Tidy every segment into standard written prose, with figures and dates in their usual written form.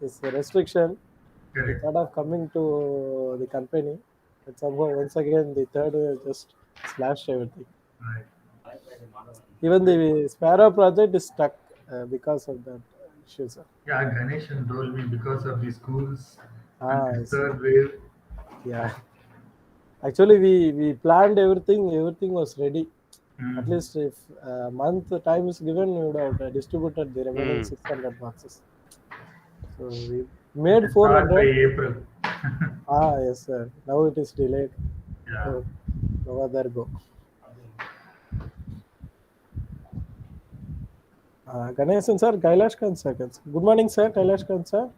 this restriction. Correct. Instead of coming to the company, but somehow once again the third wave just slashed everything. Right. Even the Sparrow project is stuck because of that issue, sir. Yeah, Ganeshan told me because of the schools and the Yes, sir. third wave. Yeah. Actually, we planned everything. Everything was ready. At least if a month time is given, we would have distributed the remaining 600 boxes. So we made Start by 400. April. Yes, sir. Now it is delayed. Yeah. So no other go. Ganesan sir, Kailash Khan sir. Good morning, sir. Kailash Khan sir.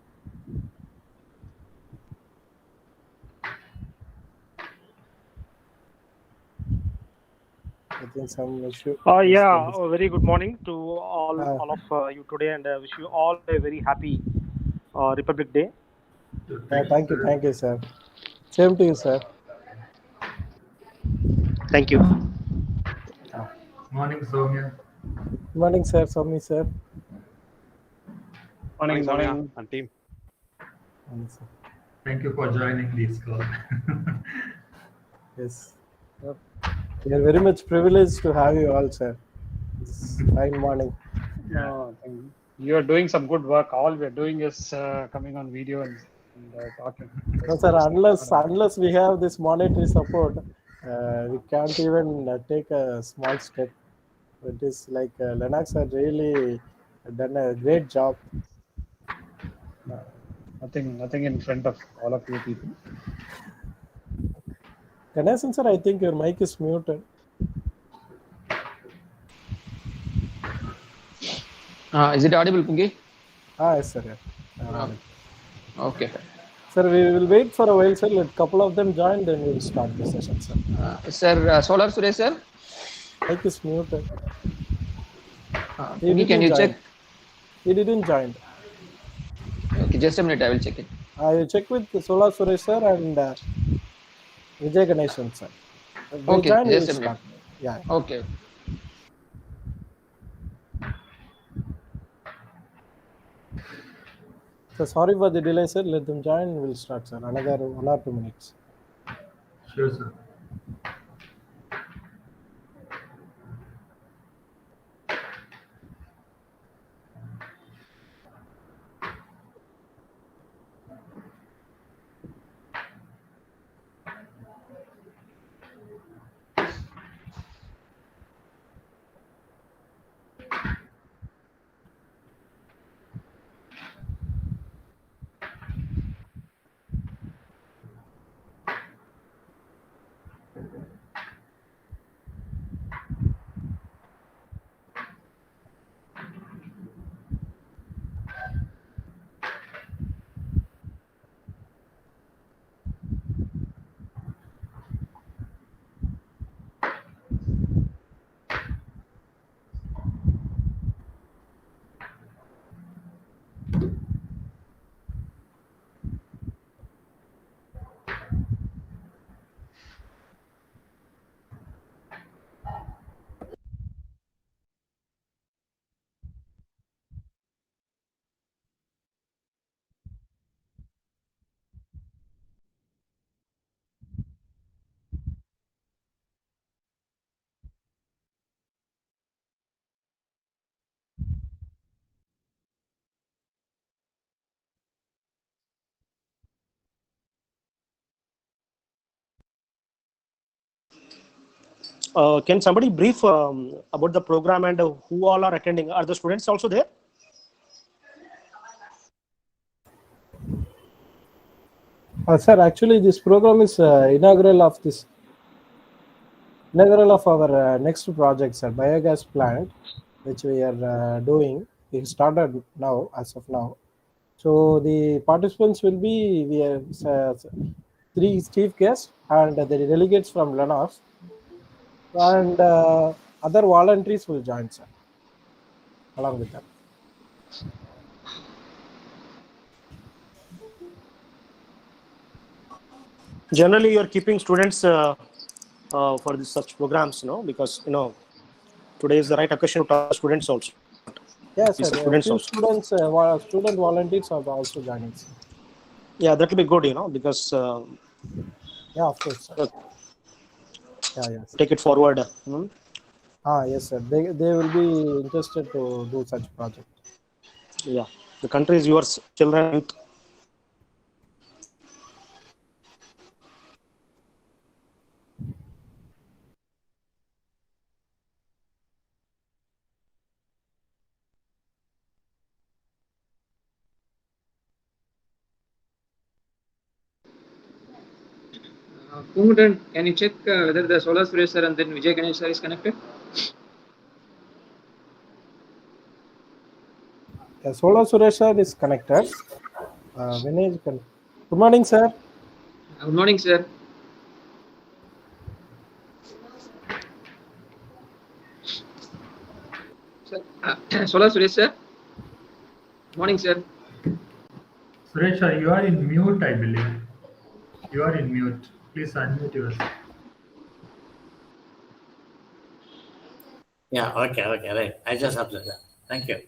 I think some issue. Yeah, very good morning to all of you today, and I wish you all a very happy Republic Day. Thank you, sir. Same to you, sir. Thank you. Morning, Sowmya. Good morning, sir. Sowmya, sir. Morning, and team. Morning, sir. Thank you for joining this call. Yes. We are very much privileged to have you all, sir. It's fine morning. You are doing some good work. All we are doing is coming on video and talking. No, sir. Unless we have this monetary support, we can't even take a small step. It is like Lennox had really done a great job. Nothing in front of all of you people. Ganesan sir, I think your mic is muted. Is it audible, Pungi? Yes, sir. Okay. Sir, we will wait for a while, sir. Let a couple of them join, then we will start the session, sir. Sir, Solar Suresh, sir? Mic is muted. Pungi, can you check? He didn't join. Okay, just a minute, I will check it. You check with Solar Suresh, sir, and Vijayaganesan, sir. Okay, join, just a minute. Yeah. Okay. So sorry for the delay, sir. Let them join. We'll start, sir. Another 1 or 2 minutes. Sure, sir. Can somebody brief about the program and who all are attending? Are the students also there? Sir, actually, this program is inaugural of our next project, sir, biogas plant, which we are doing. We started now, as of now. So the participants will be we have 3 chief guests and the delegates from Lennox, and other volunteers will join, sir, along with them. Generally, you are keeping students for such programs, because today is the right occasion to talk to students also. Yes, with sir. the A students few also. students, student volunteers are also joining, sir. Yeah, that will be good, because Yeah, of course, sir. uh, Yeah, yes. take it forward. Yes, sir. They will be interested to do such project. Yeah, the country is yours, children, youth. Kumar, can you check whether the Solar Suresh sir and then Vijayaganesan sir is connected? Yeah, Solar Suresh sir is connected. Good morning, sir. Good morning, sir. Sir, Solar Suresh sir. Good morning, sir. Suresh, you are in mute, I believe. You are in mute. Please unmute yourself. Yeah, okay, right. I just observed that. Thank you.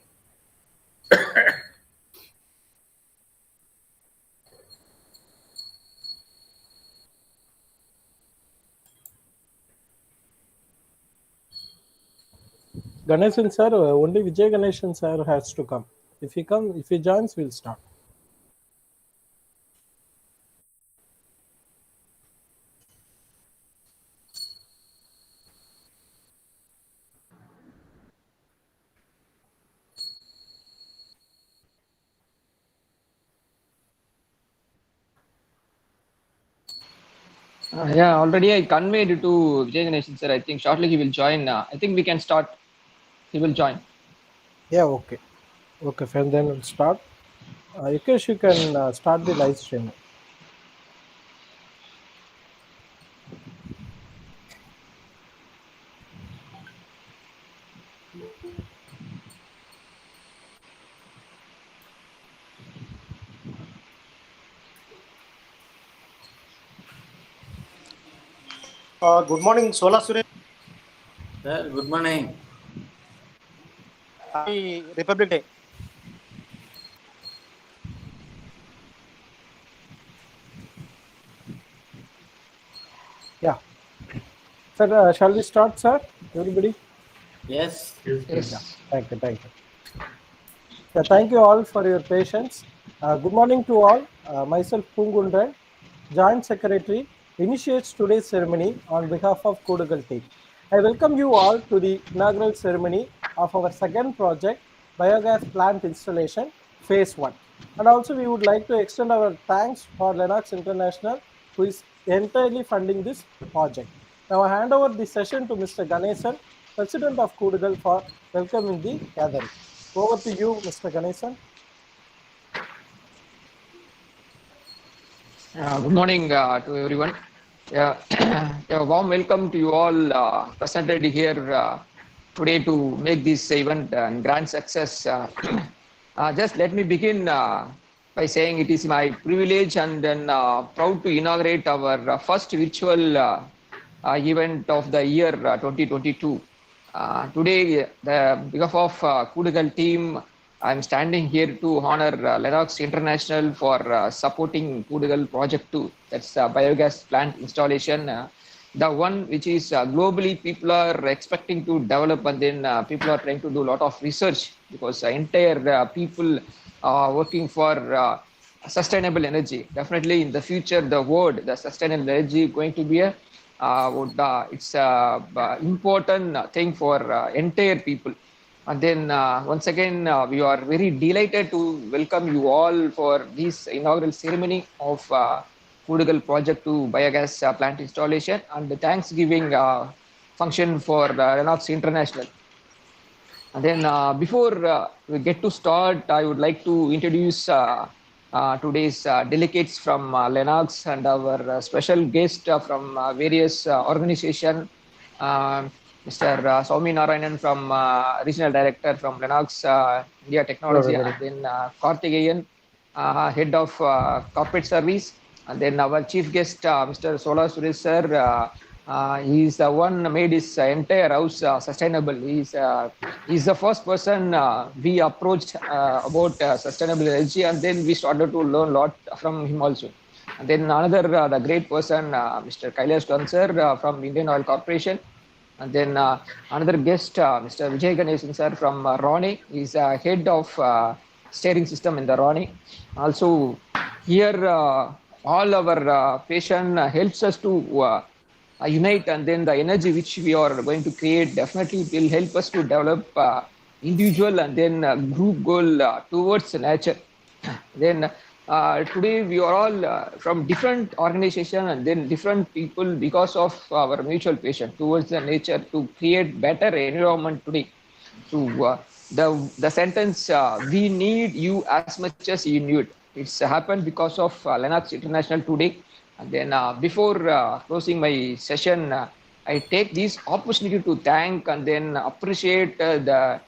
Ganesan sir, only Vijayaganesan sir has to come. If he joins, we'll start. Yeah, already I conveyed to Vijayaganesan sir. I think shortly he will join. I think we can start. He will join. Yeah, okay. Okay, fine. Then we'll start. Yukesh, you can start the live streaming. Good morning, Sola Suresh. Sir, good morning. Happy Republic Day. Yeah. Sir, shall we start, sir? Everybody? Yes. Yes, please. Yeah. Thank you. Thank you. Yeah, thank you all for your patience. Good morning to all. Myself, Pungundran, Joint Secretary, initiates today's ceremony on behalf of Koodugal Team. I welcome you all to the inaugural ceremony of our second project, Biogas Plant Installation, Phase 1. And also, we would like to extend our thanks for Lennox International, who is entirely funding this project. Now, I hand over the session to Mr. Ganesan, President of Koodugal, for welcoming the gathering. Over to you, Mr. Ganesan. Good morning to everyone. Yeah, a warm welcome to you all presented here today to make this event and grand success. Just let me begin by saying it is my privilege and then proud to inaugurate our first virtual event of the year 2022. Today, the behalf of Koodugal team, I'm standing here to honor Lennox International for supporting Koodugal Project 2. That's biogas plant installation. The one which is globally people are expecting to develop, and then people are trying to do a lot of research because entire people are working for sustainable energy. Definitely in the future, the sustainable energy going to be it's a important thing for entire people. And then once again, we are very delighted to welcome you all for this inaugural ceremony of Koodugal Project to Biogas plant installation and the Thanksgiving function for Lennox International. And then before we get to start, I would like to introduce today's delegates from Lennox and our special guest from various organizations. Mr. Sowmya Narayanan from Regional Director from Lennox India Hello, Technology, and everybody. then Karthikeyan, Head of Corporate Service, and then our Chief Guest, Mr. Solar Suresh Sir, He's the one made his entire house sustainable. He's the first person we approached about sustainable energy, and then we started to learn a lot from him also. And then another the great person, Mr. Kailash sir from Indian Oil Corporation. And then another guest, Mr. Vijayaganesan sir from Rane. He's head of steering system in the Rane. Also, here all our patient helps us to unite, and then the energy which we are going to create definitely will help us to develop individual and then group goal towards nature. Then today we are all from different organization and then different people because of our mutual passion towards the nature to create better environment today. So the sentence we need you as much as you need, it's happened because of Lennox International today. And then before closing my session, I take this opportunity to thank and then appreciate the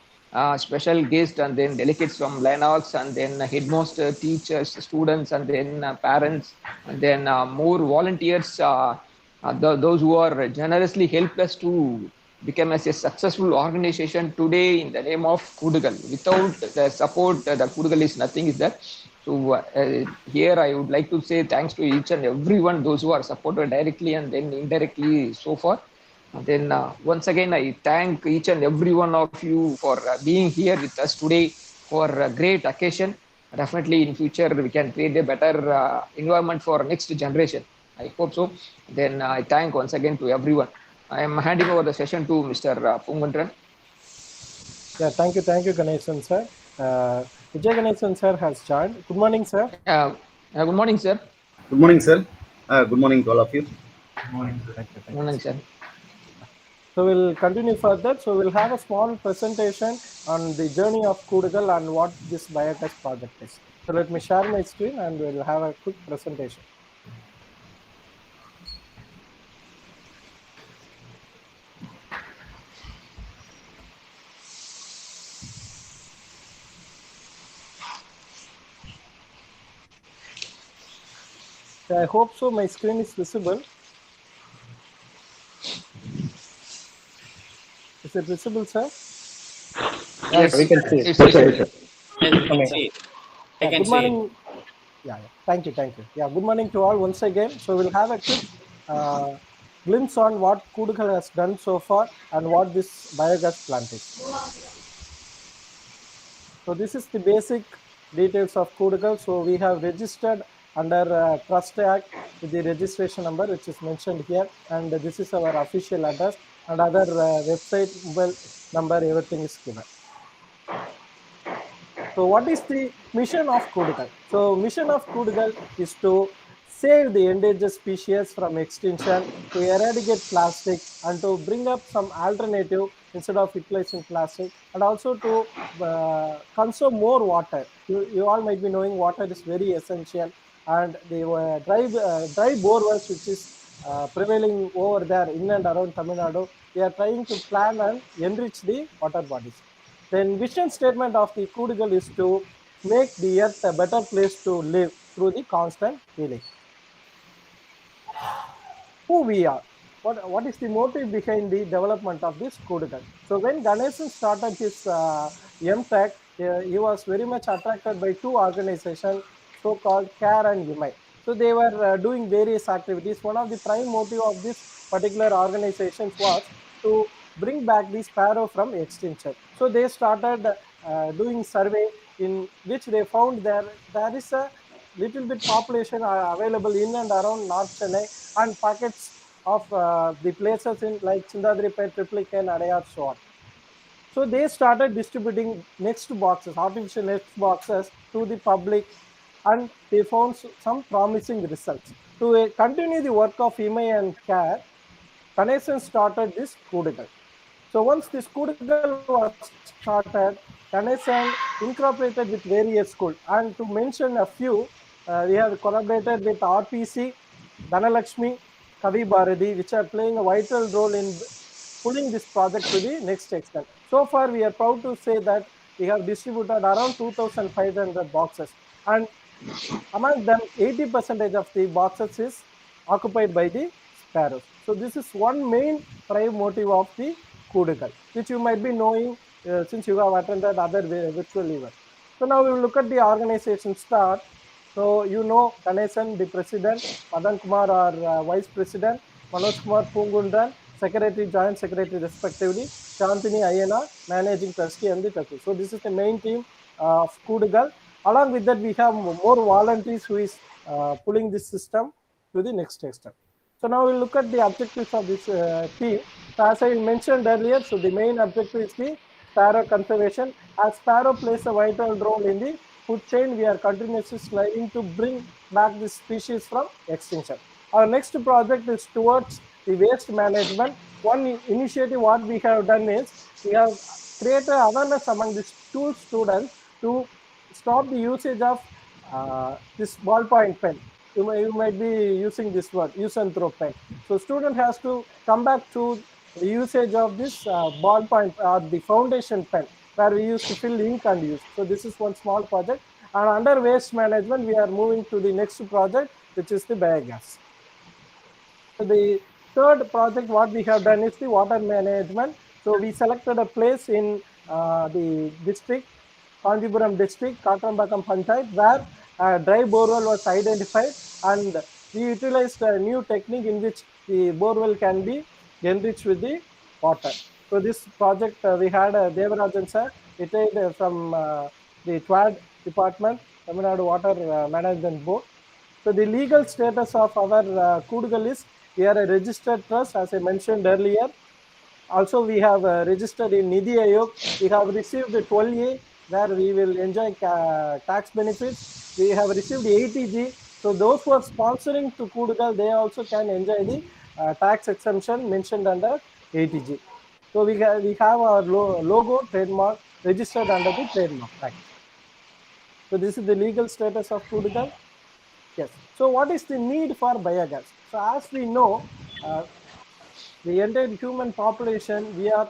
special guests and then delegates from Lennox and then headmaster, teachers, students, and then parents, and then more volunteers, those who are generously helped us to become as a successful organization today in the name of Koodugal. Without the support, the Koodugal is nothing, is that. So here I would like to say thanks to each and everyone, those who are supported directly and then indirectly so far. And then once again, I thank each and every one of you for being here with us today for a great occasion. Definitely in future, we can create a better environment for next generation. I hope so. Then I thank once again to everyone. I am handing over the session to Mr. Pungundran. Yeah, thank you, Ganesan sir. Vijayaganesan sir has joined. Good morning, sir. Good morning, sir. Good morning, sir. Good morning to all of you. Good morning, sir. Good morning, sir. So we'll continue further. So we'll have a small presentation on the journey of Koodugal and what this biogas project is. So let me share my screen and we'll have a quick presentation. I hope so. My screen is visible. Is it visible, sir? Yes, we can see it. Yes, yes. Good morning. Yeah. Thank you. Yeah, good morning to all once again. So we'll have a quick glimpse on what Koodugal has done so far and what this biogas plant is. So this is the basic details of Koodugal. So we have registered under Trust Act with the registration number which is mentioned here, and this is our official address and other website, mobile number, everything is given. So what is the mission of Koodugal? So mission of Koodugal is to save the endangered species from extinction, to eradicate plastic, and to bring up some alternative instead of utilizing plastic, and also to consume more water. You all might be knowing water is very essential, and the dry borewells which is prevailing over there in and around Tamil Nadu, we are trying to plan and enrich the water bodies. Then vision statement of the Koodugal is to make the earth a better place to live through the constant healing. Who we are? What is the motive behind the development of this Koodugal? So when Ganesan started his MTech, he was very much attracted by two organizations, so-called CARE and IMAI. So they were doing various activities. One of the prime motive of this particular organizations was to bring back the sparrow from extinction. So they started doing survey in which they found there is a little bit population available in and around North Chennai and pockets of the places in like Chindadripet, Triplicane, Adayar, so on. So they started distributing nest boxes, artificial nest boxes to the public, and they found some promising results. To continue the work of IMAI and CARE, Ganesan started this Koodugal. So once this Koodugal was started, Ganesan incorporated with various schools. And to mention a few, we have collaborated with RPC, Dhanalakshmi, Kavi Bharati, which are playing a vital role in pulling this project to the next extent. So far, we are proud to say that we have distributed around 2,500 boxes. And among them, 80% of the boxes is occupied by the sparrows. So this is one main prime motive of the Koodugal, which you might be knowing since you have attended other virtual events. So now we will look at the organization start. So you know Ganesan, the president, Madan Kumar, our vice president, Manoj Kumar Pungundan, secretary, joint secretary respectively, Shantini Ayana, managing trustee, and the trustee. So this is the main team of Koodugal. Along with that, we have more volunteers who is pulling this system to the next step. So now we'll look at the objectives of this team. So as I mentioned earlier, so the main objective is the sparrow conservation. As sparrow plays a vital role in the food chain, we are continuously striving to bring back this species from extinction. Our next project is towards the waste management. One initiative what we have done is we have created awareness among the school students to stop the usage of this ballpoint pen. You might be using this word, use and throw pen. So student has to come back to the usage of this ballpoint or the foundation pen where we used to fill ink and use. So this is one small project. And under waste management, we are moving to the next project, which is the biogas. So the third project what we have done is the water management. So we selected a place in the district, Kanjipuram district, Katrambakam Panchayat, where a dry borewell was identified, and we utilized a new technique in which the borewell can be enriched with the water. So this project we had Devarajan sir, retired from the TWAD department, Tamil Nadu Water Management Board. So the legal status of our Koodugal is we are a registered trust, as I mentioned earlier. Also, we have registered in Nidhi Ayog. We have received 12A, where we will enjoy tax benefits. We have received 80G. So those who are sponsoring to Koodugal, they also can enjoy the tax exemption mentioned under 80G. So we have our logo trademark registered under the Trademark Act. So this is the legal status of Koodugal. Yes. So what is the need for biogas? So as we know, the entire human population, we are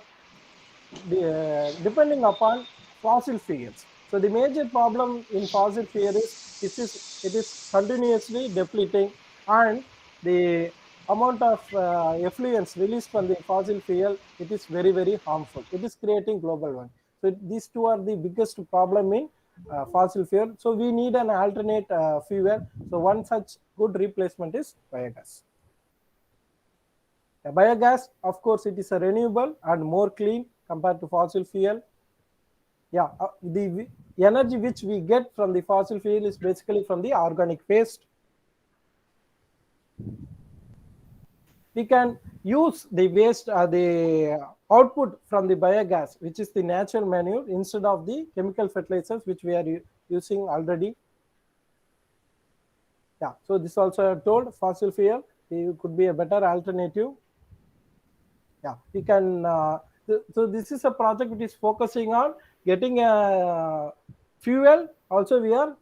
depending upon fossil fuels. So the major problem in fossil fuel is it is continuously depleting, and the amount of effluents released from the fossil fuel, it is very, very harmful. It is creating global warming. So these two are the biggest problem in fossil fuel. So we need an alternate fuel. So one such good replacement is biogas. Biogas, of course, it is a renewable and more clean compared to fossil fuel. Yeah, the energy which we get from the fossil fuel is basically from the organic waste. We can use the waste, the output from the biogas, which is the natural manure, instead of the chemical fertilizers which we are using already. Yeah, so this also I have told fossil fuel, it could be a better alternative. Yeah, we can. So this is a project which is focusing on getting a fuel. Also, we are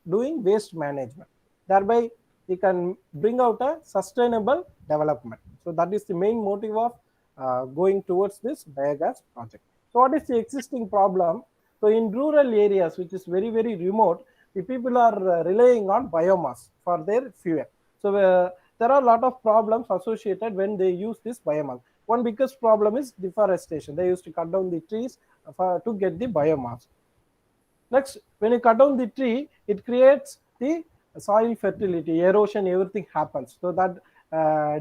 doing waste management. Thereby, we can bring out a sustainable development. So that is the main motive of going towards this biogas project. So what is the existing problem? So in rural areas, which is very, very remote, the people are relying on biomass for their fuel. So there are a lot of problems associated when they use this biomass. One biggest problem is deforestation. They used to cut down the trees to get the biomass. Next, when you cut down the tree, it creates the soil fertility, erosion, everything happens. So that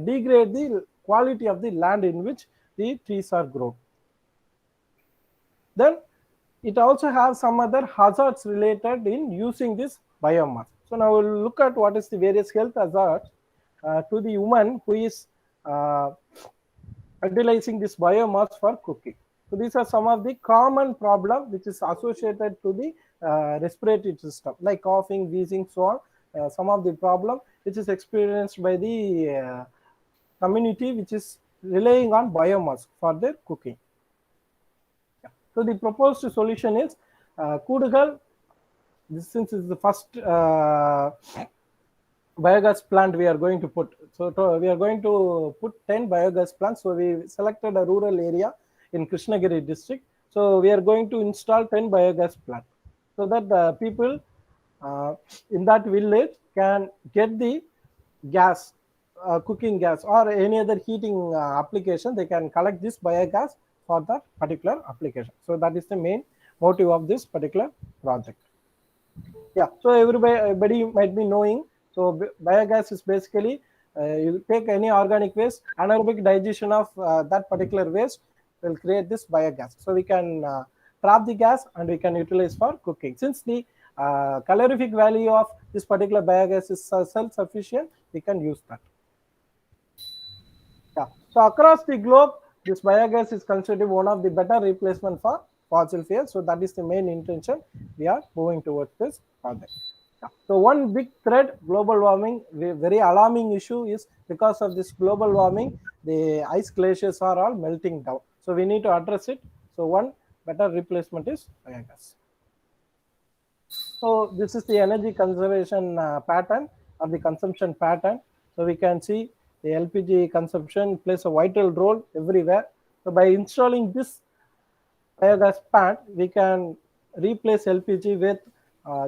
degrade the quality of the land in which the trees are grown. Then it also has some other hazards related in using this biomass. So now we'll look at what is the various health hazards to the woman who is utilizing this biomass for cooking. So these are some of the common problems which is associated to the respiratory system, like coughing, wheezing, so on. Some of the problem which is experienced by the community which is relying on biomass for their cooking. Yeah. So the proposed solution is Koodugal. Since is the first biogas plant we are going to put. So we are going to put 10 biogas plants. So we selected a rural area in Krishnagiri district. So we are going to install 10 biogas plants so that people in that village can get the gas cooking gas or any other heating application, they can collect this biogas for that particular application. So that is the main motive of this particular project. Yeah, so everybody might be knowing. So biogas is basically you take any organic waste, anaerobic digestion of that particular waste will create this biogas. So we can trap the gas and we can utilize for cooking. Since the calorific value of this particular biogas is self-sufficient, we can use that. Yeah. So across the globe, this biogas is considered one of the better replacement for fossil fuels. So that is the main intention we are moving towards this project. Yeah. So one big threat, global warming, very alarming issue is because of this global warming, the ice glaciers are all melting down. So we need to address it. So one better replacement is biogas. So this is the energy conservation pattern or the consumption pattern. So we can see the LPG consumption plays a vital role everywhere. So by installing this biogas plant, we can replace LPG with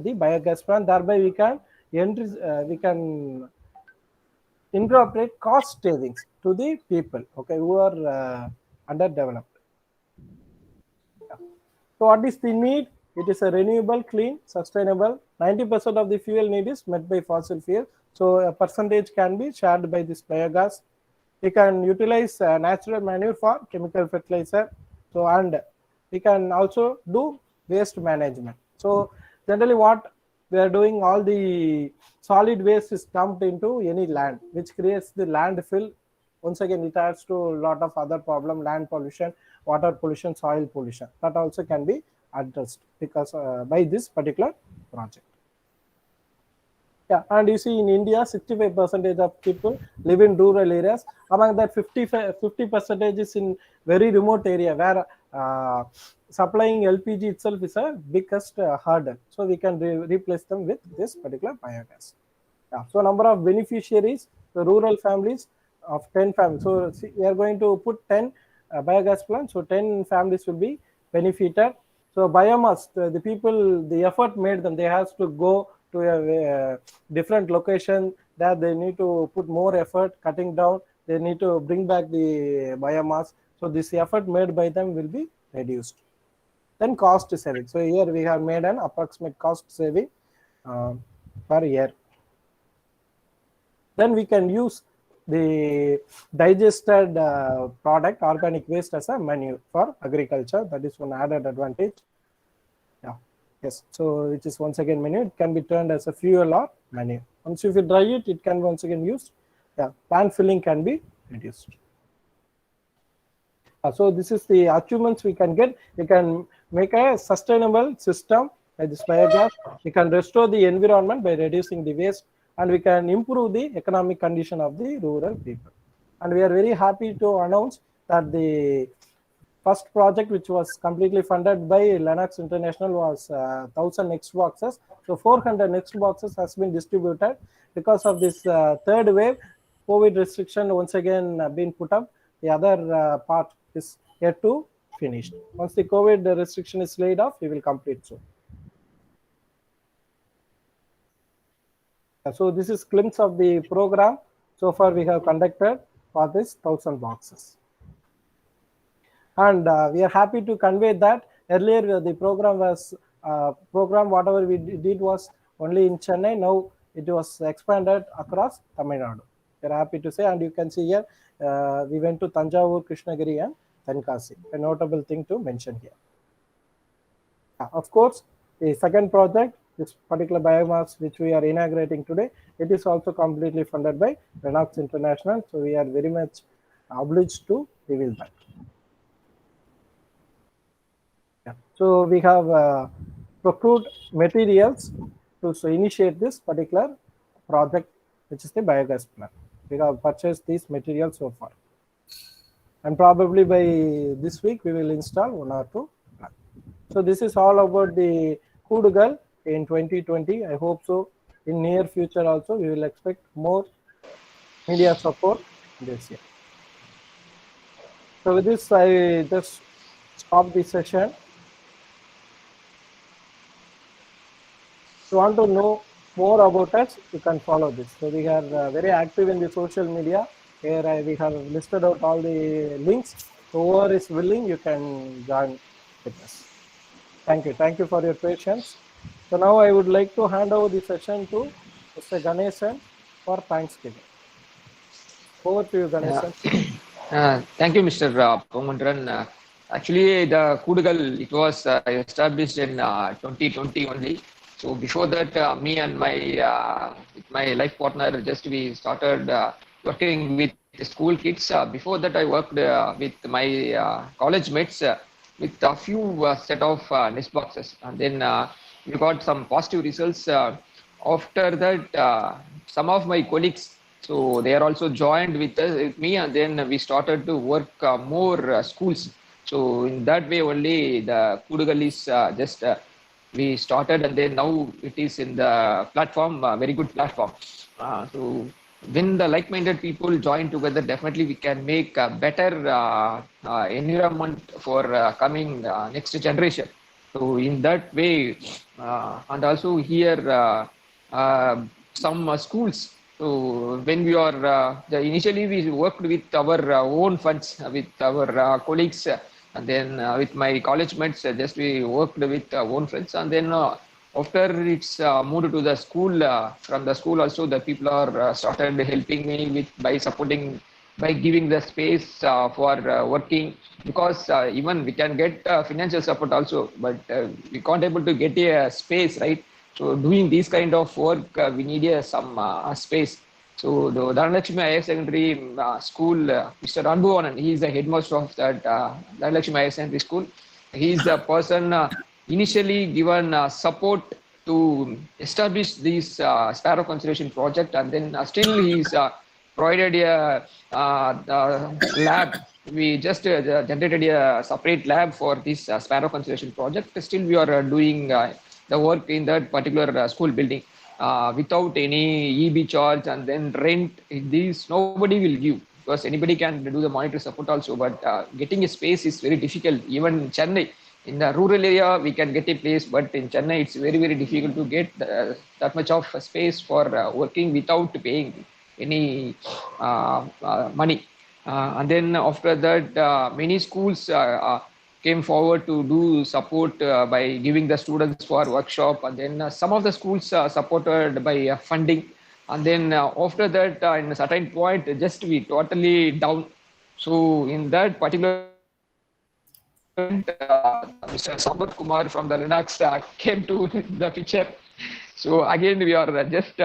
the biogas plant. Thereby, we can incorporate cost savings to the people, okay, who are underdeveloped. Yeah. So what is the need? It is a renewable, clean, sustainable. 90% of the fuel need is met by fossil fuel. So a percentage can be shared by this biogas. We can utilize natural manure for chemical fertilizer. So and we can also do waste management. So generally what we are doing, all the solid waste is dumped into any land, which creates the landfill. Once again, it adds to a lot of other problem, land pollution, water pollution, soil pollution. That also can be addressed because by this particular project. Yeah, and you see in India, 65% of people live in rural areas. Among that, 50% is in very remote area where supplying LPG itself is a biggest hurdle. So we can replace them with this particular biogas. Yeah. So number of beneficiaries, the rural families of 10 families. So see, we are going to put 10 biogas plants. So 10 families will be benefited. So biomass, the people, the effort made them, they have to go to a different location that they need to put more effort cutting down. They need to bring back the biomass. So this effort made by them will be reduced. Then cost saving. So here we have made an approximate cost saving per year. Then we can use the digested product, organic waste, as a manure for agriculture. That is one added advantage. Yeah. Yes. So which is once again manure. It can be turned as a fuel or manure. Once if you dry it, it can once again used. Yeah. Plant filling can be reduced. So this is the achievements we can get. We can make a sustainable system by this biogas. We can restore the environment by reducing the waste, and we can improve the economic condition of the rural people. And we are very happy to announce that the first project, which was completely funded by Lennox International, was 1,000 next boxes. So 400 next boxes has been distributed. Because of this third wave, COVID restriction once again been put up. The other part is yet to finish. Once the COVID restriction is laid off, we will complete soon. So this is glimpse of the program so far we have conducted for this 1,000 boxes. And we are happy to convey that earlier the program was whatever we did was only in Chennai. Now it was expanded across Tamil Nadu. We are happy to say, and you can see here we went to Tanjavur, Krishnagiri, and Tenkasi. A notable thing to mention here. Of course, the second project, this particular biomass which we are inaugurating today, it is also completely funded by Lennox International. So we are very much obliged to reveal that. Yeah. So we have procured materials to initiate this particular project, which is the biogas plant. We have purchased these materials so far. And probably by this week, we will install 1 or 2 plants. So this is all about the Koodugal in 2020. I hope so. In near future also, we will expect more media support this year. So with this, I just stop the session. If you want to know more about us, you can follow this. So we are very active in the social media. Here we have listed out all the links. So whoever is willing, you can join with us. Thank you. Thank you for your patience. So now I would like to hand over the session to Mr. Ganesan for Thanksgiving. Over to you, Ganesan. Thank you, Mr. Pomandran. Actually, the Koodugal, it was established in 2020 only. So before that, me and my life partner, just we started working with the school kids. Before that, I worked with my college mates with a few set of nest boxes. And then we got some positive results. After that, some of my colleagues, so they are also joined with me, and then we started to work more schools. So in that way only the Koodugal is just we started, and then now it is in the platform, very good platform. So when the like-minded people join together, definitely we can make a better environment for coming next generation. So in that way, and also here some schools. So when we are initially we worked with our own funds with our colleagues, and then with my college mates, just we worked with own funds, and then after it's moved to the school. From the school also the people are started helping me with by supporting, by giving the space for working, because even we can get financial support also, but we can't able to get a space, right? So doing this kind of work, we need some space. So the Dhanalakshmi Higher Secondary School, Mr. Anbuvanan, he is the headmaster of that Dhanalakshmi Higher Secondary School. He is the person initially given support to establish this sparrow conservation project, and then still he is provided a lab. We just generated a separate lab for this sparrow conservation project. Still we are doing the work in that particular school building without any EB charge, and then rent. These nobody will give, because anybody can do the monetary support also, but getting a space is very difficult. Even in Chennai, in the rural area, we can get a place, but in Chennai, it's very, very difficult to get that much of space for working without paying any money. And then after that, many schools came forward to do support by giving the students for workshop, and then some of the schools supported by funding, and then after that in a certain point just we totally down. So in that particular Mr. Kumar from the Lennox came to the picture. So again we are just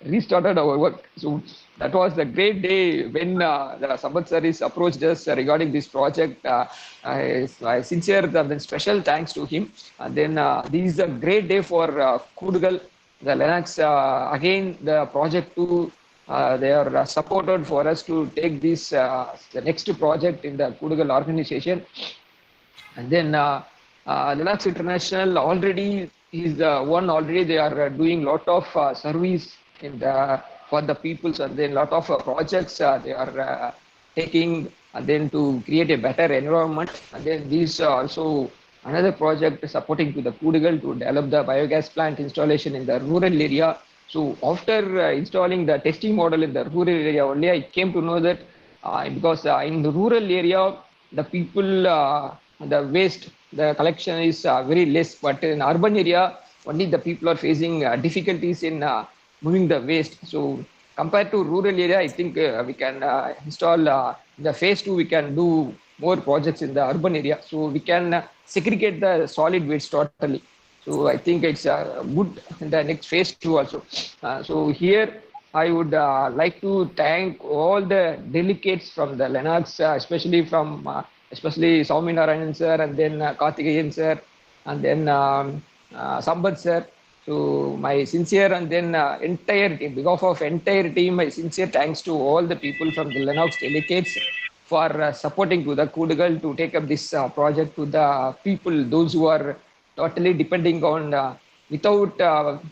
restarted our work. So that was the great day when the Sambat sir is approached us regarding this project. I sincere and special thanks to him. And then this is a great day for Koodugal, the Lennox. Again, the project too, they are supported for us to take this the next project in the Koodugal organization. And then Lennox International already is the one. Already they are doing lot of service in the for the peoples, and then lot of projects they are taking, and then to create a better environment. And then these also another project supporting to the Koodugal to develop the biogas plant installation in the rural area. So after installing the testing model in the rural area only, I came to know that because in the rural area the people the waste, the collection is very less, but in urban area only the people are facing difficulties in moving the waste. So compared to rural area, I think we can install the phase 2, we can do more projects in the urban area, so we can segregate the solid waste totally. So I think it's good in the next phase 2 also. So here I would like to thank all the delegates from the Lennox, especially from especially Sowmya Narayanan sir, and then Karthikeyan sir, and then Sambat sir. So my sincere, and then entire team, behalf of entire team, my sincere thanks to all the people from the Lennox delegates for supporting to the Koodugal to take up this project to the people, those who are totally depending on without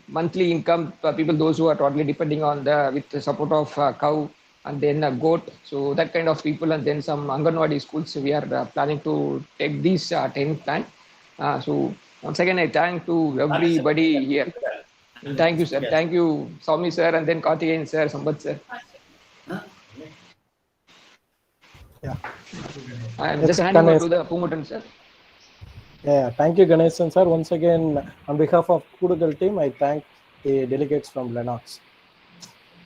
monthly income, people those who are totally depending on the with the support of cow, and then a goat. So that kind of people, and then some Anganwadi schools, we are planning to take this 10 plan. So once again, I thank to everybody here. Thank you, sir. Thank you, Sowmya sir, and then Karthikeyan sir, Sambat sir. Yeah. I'm Yes, just handing over Ganesh. to the Pumutan sir. Yeah, thank you, Ganesan sir. Once again, on behalf of Koodugal Team, I thank the delegates from Lennox.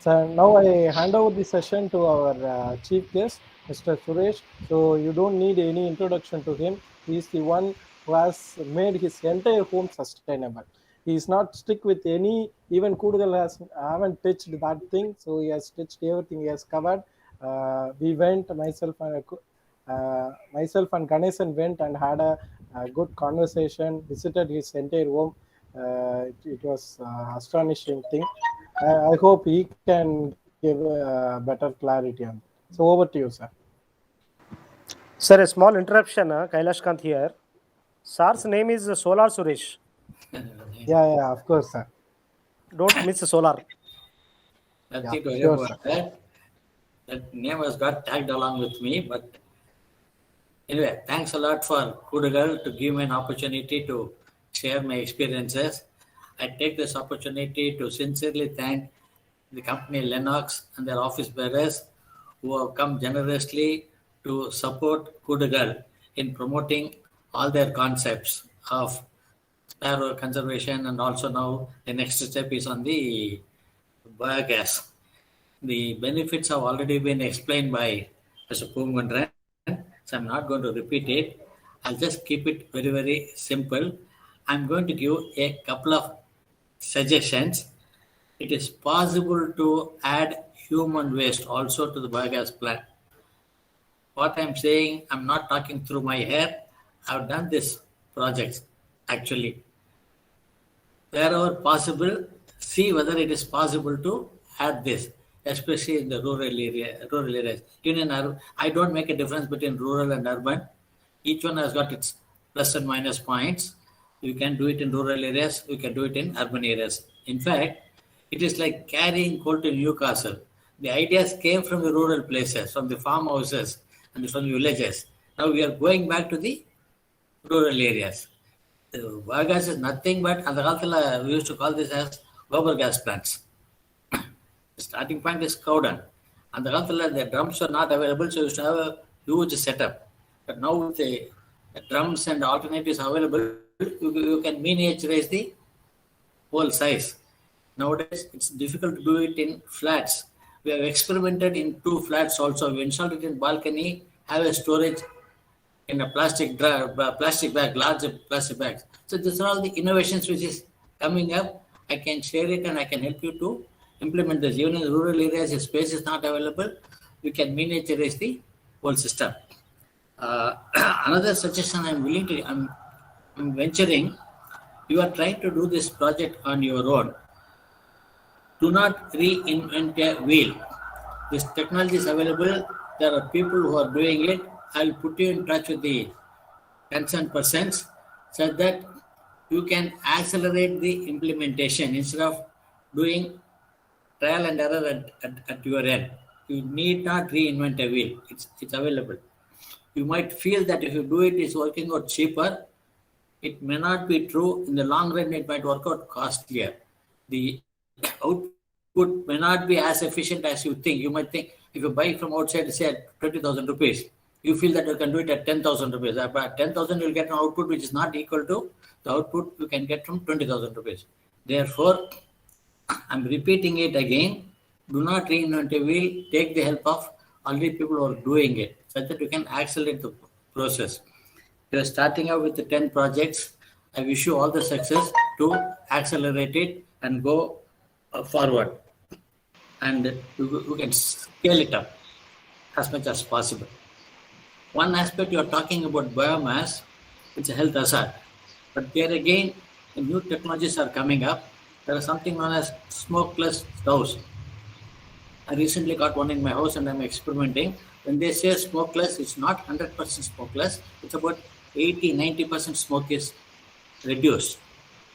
So now I hand over the session to our chief guest, Mr. Suresh. So you don't need any introduction to him. He is the one who has made his entire home sustainable. He is not stick with any, even Koodugal haven't touched that thing. So he has touched everything, he has covered. We went, myself and Ganesan went and had a good conversation, visited his entire home. It was astonishing thing. I hope he can give better clarity on it. So over to you, sir. Sir, a small interruption. Kailash Kanth here. Sir's name is Solar Suresh. Yeah, of course, sir. Don't miss Solar. Nothing to worry sure, about that. That name has got tagged along with me, but anyway, thanks a lot for Koodugal to give me an opportunity to share my experiences. I take this opportunity to sincerely thank the company Lennox and their office bearers who have come generously to support Koodugal in promoting all their concepts of sparrow conservation, and also now the next step is on the biogas. The benefits have already been explained by Mr. Pumundran, so I'm not going to repeat it. I'll just keep it very, very simple. I'm going to give a couple of suggestions. It is possible to add human waste also to the biogas plant. What I'm saying, I'm not talking through my hair. I've done this project actually. Wherever possible, see whether it is possible to add this, especially in the rural areas. I don't make a difference between rural and urban. Each one has got its plus and minus points. You can do it in rural areas, you can do it in urban areas. In fact, it is like carrying coal to Newcastle. The ideas came from the rural places, from the farmhouses and from the villages. Now we are going back to the rural areas. Biogas is nothing but, we used to call this as gobar gas plants. The starting point is Cowden. And the drums were not available, so you used to have a huge setup. But now with the drums and alternatives available, you can miniaturize the whole size. Nowadays, it's difficult to do it in flats. We have experimented in 2 flats also. We installed it in balcony, have a storage in a plastic bag, large plastic bags. So these are all the innovations which is coming up. I can share it and I can help you to implement this. Even in rural areas, if space is not available, we can miniaturize the whole system. Another suggestion I'm venturing, you are trying to do this project on your own. Do not reinvent a wheel. This technology is available. There are people who are doing it. I'll put you in touch with the concerned persons so that you can accelerate the implementation instead of doing trial and error at your end. You need not reinvent a wheel. It's available. You might feel that if you do it, it's working out cheaper. It may not be true. In the long run, it might work out costlier. The output may not be as efficient as you think. You might think if you buy from outside, say at 20,000 rupees, you feel that you can do it at 10,000 rupees. At 10,000, you'll get an output which is not equal to the output you can get from 20,000 rupees. Therefore, I'm repeating it again. Do not reinvent a wheel. Take the help of already people who are doing it so that you can accelerate the process. You are starting out with the 10 projects. I wish you all the success to accelerate it and go forward. And you can scale it up as much as possible. One aspect you are talking about biomass, it's a health hazard. But there again, the new technologies are coming up. There is something known as smokeless stoves. I recently got one in my house and I'm experimenting. When they say smokeless, it's not 100% smokeless. It's about 80-90% smoke is reduced.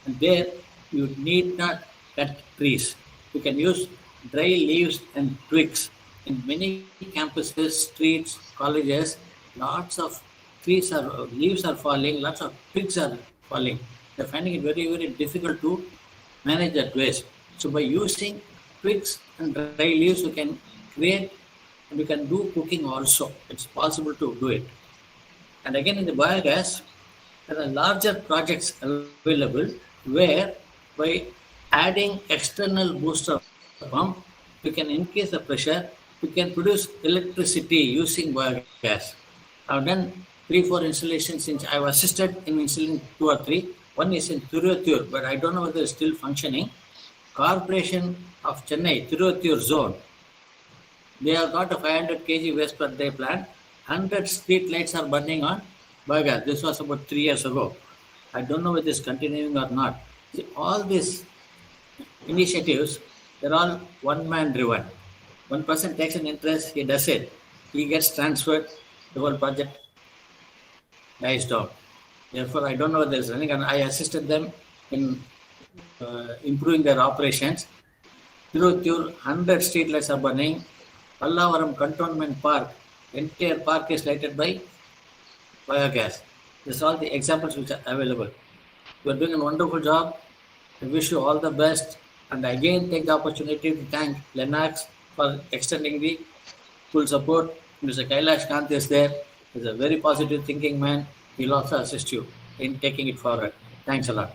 And there you need not cut trees. You can use dry leaves and twigs. In many campuses, streets, colleges, lots of leaves are falling, lots of twigs are falling. They're finding it very, very difficult to manage that waste. So by using twigs and dry leaves, you can create and you can do cooking also. It's possible to do it. And again, in the biogas, there are larger projects available where by adding external booster pump, you can increase the pressure, you can produce electricity using biogas. I've done 3-4 installations since I've assisted in installing 2 or 3. One is in Tiruttur, but I don't know whether it's still functioning. Corporation of Chennai, Tiruttur zone, they have got a 500 kg waste per day plant. 100 street lights are burning on biogas. This was about 3 years ago. I don't know whether it's continuing or not. See, all these initiatives, they're all one-man driven. One person takes an interest, he does it. He gets transferred, the whole project dies down. Therefore, I don't know whether it's running, and I assisted them in improving their operations. Tiruttur, 100 streetlights are burning. Pallavaram Cantonment Park, entire park is lighted by biogas. These are all the examples which are available. You are doing a wonderful job. I wish you all the best. And again, take the opportunity to thank Lennox for extending the full support. Mr. Kailash Kanth is there. He's a very positive thinking man. He'll also assist you in taking it forward. Thanks a lot.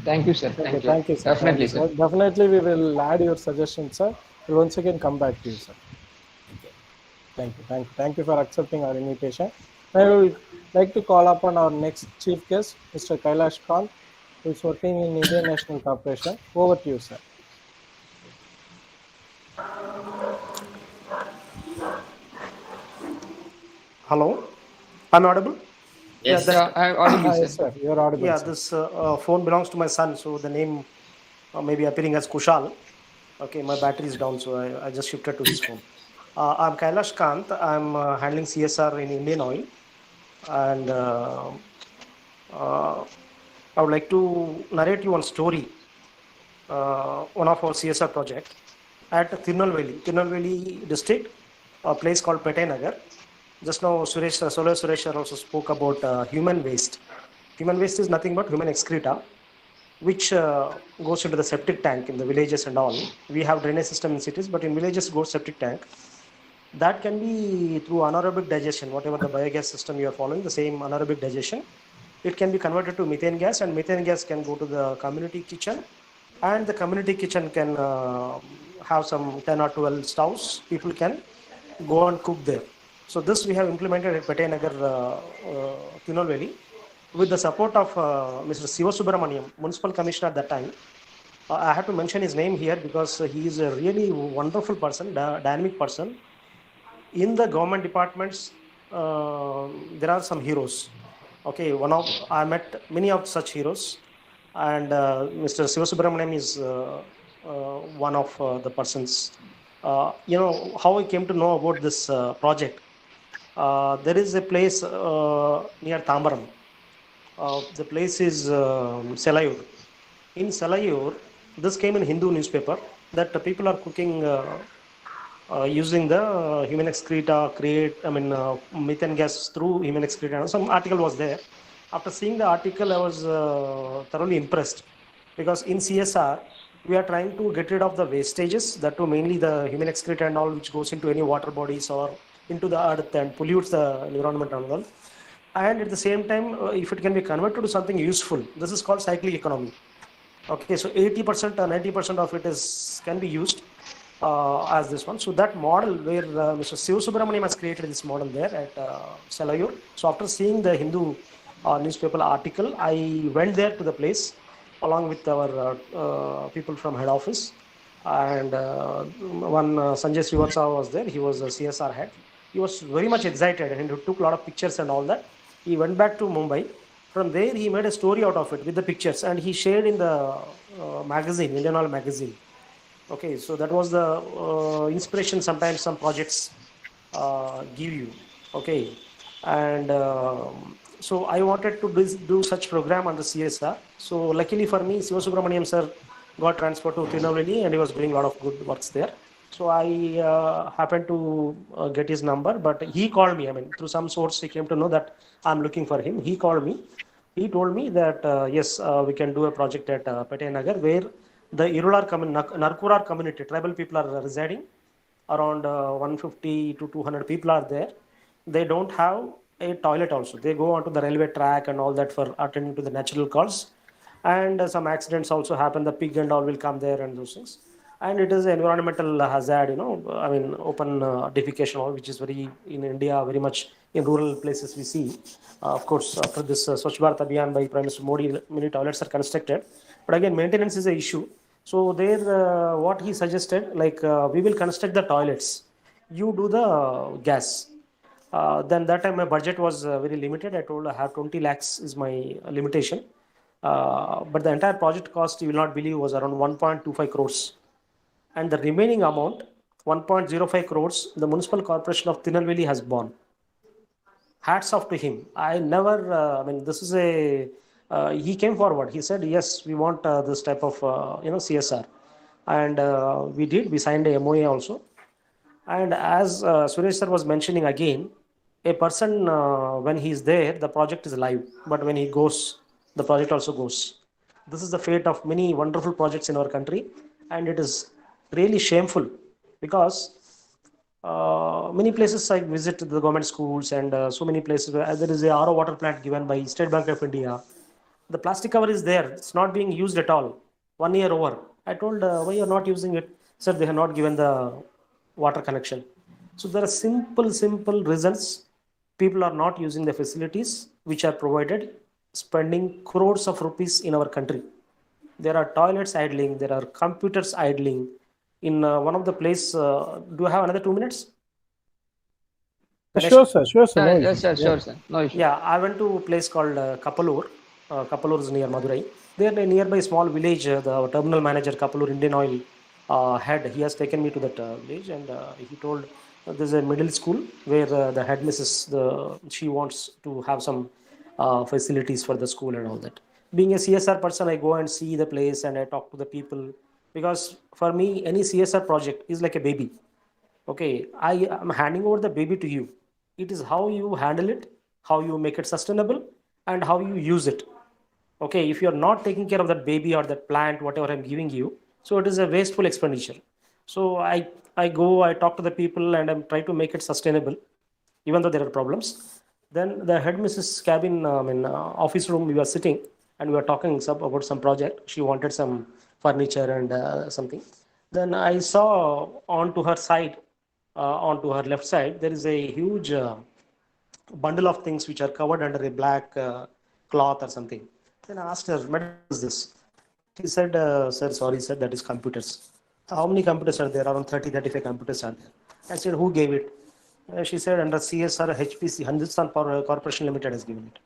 Thank you, sir. Thank you. Thank you, sir. Definitely, sir. Definitely, we will add your suggestions, sir. We'll once again come back to you, sir. Thank you for accepting our invitation. I would like to call upon our next chief guest, Mr. Kailash Kant, who is working in Indian National Corporation. Over to you, sir. Hello, I'm audible? Yes, I'm audible, Yes, sir. You're audible. Yeah, sir. this phone belongs to my son, so the name may be appearing as Kushal. Okay, my battery is down, so I just shifted to this phone. I'm Kailash Kant. I'm handling CSR in Indian Oil, and I would like to narrate you one story. One of our CSR project at Tirunelveli district, a place called Pete Nagar. Just now, Suresh also spoke about human waste. Human waste is nothing but human excreta, which goes into the septic tank in the villages and all. We have drainage system in cities, but in villages goes septic tank. That can be through anaerobic digestion, whatever the biogas system you are following, the same anaerobic digestion. It can be converted to methane gas, and methane gas can go to the community kitchen, and the community kitchen can have some 10 or 12 stoves. People can go and cook there. So this we have implemented at Pete Nagar, Tirunelveli, with the support of Mr. Siva Subramaniam, Municipal Commissioner at that time. I have to mention his name here because he is a really wonderful person, dynamic person. In the government departments, there are some heroes. Okay, I met many of such heroes, and Mr. Siva Subramaniam is one of the persons. How I came to know about this project. There is a place near Tambaram. The place is Selayur. In Selayur, this came in Hindu newspaper that the people are cooking using the human excreta, methane gas through human excreta. Some article was there. After seeing the article, I was thoroughly impressed, because in CSR, we are trying to get rid of the wastages, that too mainly the human excreta and all, which goes into any water bodies or into the earth and pollutes the environment and all. And at the same time, if it can be converted to something useful, this is called cyclic economy. Okay, so 80% or 90% of it can be used as this one. So that model where Mr. Siva Subramaniam has created this model there at Selayur. So after seeing the Hindu newspaper article, I went there to the place along with our people from head office, and one Sanjay Srivatsava was there. He was a CSR head. He was very much excited and he took a lot of pictures and all that. He went back to Mumbai. From there, he made a story out of it with the pictures, and he shared in the magazine, Indian Oil magazine. Okay, so that was the inspiration sometimes some projects give you. Okay, and so I wanted to do such program under CSR. So luckily for me, Siva Subramaniam sir got transferred to Tirunelveli, and he was doing a lot of good works there. So I happened to get his number, but he called me. Through some source, he came to know that I'm looking for him. He called me he told me that yes, we can do a project at Petayanagar where the Narkurar community, tribal people are residing. Around 150 to 200 people are there. They don't have a toilet also. They go onto the railway track and all that for attending to the natural cause. And some accidents also happen. The pig and all will come there and those things. And it is an environmental hazard, I mean, open defecation, which is very in India, very much in rural places we see. Of course, after this Swachh Bharat Abhiyan by Prime Minister Modi, many toilets are constructed. But again, maintenance is an issue. So there, what he suggested, like we will construct the toilets. You do the gas. Then that time my budget was very limited. I told I have 20 lakhs is my limitation. But the entire project cost, you will not believe, was around 1.25 crores. And the remaining amount, 1.05 crores, the Municipal Corporation of Tirunelveli has borne. Hats off to him. I never, this is he came forward. He said, yes, we want this type of, CSR. And we signed a MOA also. And as Suresh sir was mentioning again, a person, when he is there, the project is live. But when he goes, the project also goes. This is the fate of many wonderful projects in our country. And it is really shameful because many places I visit the government schools and so many places where there is a RO water plant given by State Bank of India. The plastic cover is there. It's not being used at all. 1 year over. I told, why you're not using it? Sir, they have not given the water connection. So there are simple reasons people are not using the facilities which are provided, spending crores of rupees in our country. There are toilets idling, there are computers idling. In one of the place, do I have another 2 minutes? Sure, sir. Sure, sir. No Yes, issue. sir. Sure, sir. No issue. Yeah, I went to a place called Kapalur. Kapalur is near Madurai. There, a nearby small village, the terminal manager, Kapalur Indian Oil head, he has taken me to that village, and he told there's a middle school where the headmistress, she wants to have some facilities for the school and all that. Being a CSR person, I go and see the place and I talk to the people, because for me, any CSR project is like a baby. Okay, I am handing over the baby to you. It is how you handle it, how you make it sustainable, and how you use it. Okay, if you are not taking care of that baby or that plant, whatever I'm giving you, so it is a wasteful expenditure. So I go, I talk to the people, and I'm trying to make it sustainable, even though there are problems. Then the headmistress cabin, office room, we were sitting and we were talking about some project. She wanted some furniture and something. Then I saw onto her side, onto her left side, there is a huge bundle of things which are covered under a black cloth or something. Then I asked her, "Madam, what is this?" She said, "Sir, sorry, sir, that is computers." How many computers are there? Around 30, 35 computers are there. I said, "Who gave it?" She said, "Under CSR, HPC, Hindustan Power Corporation Limited has given it."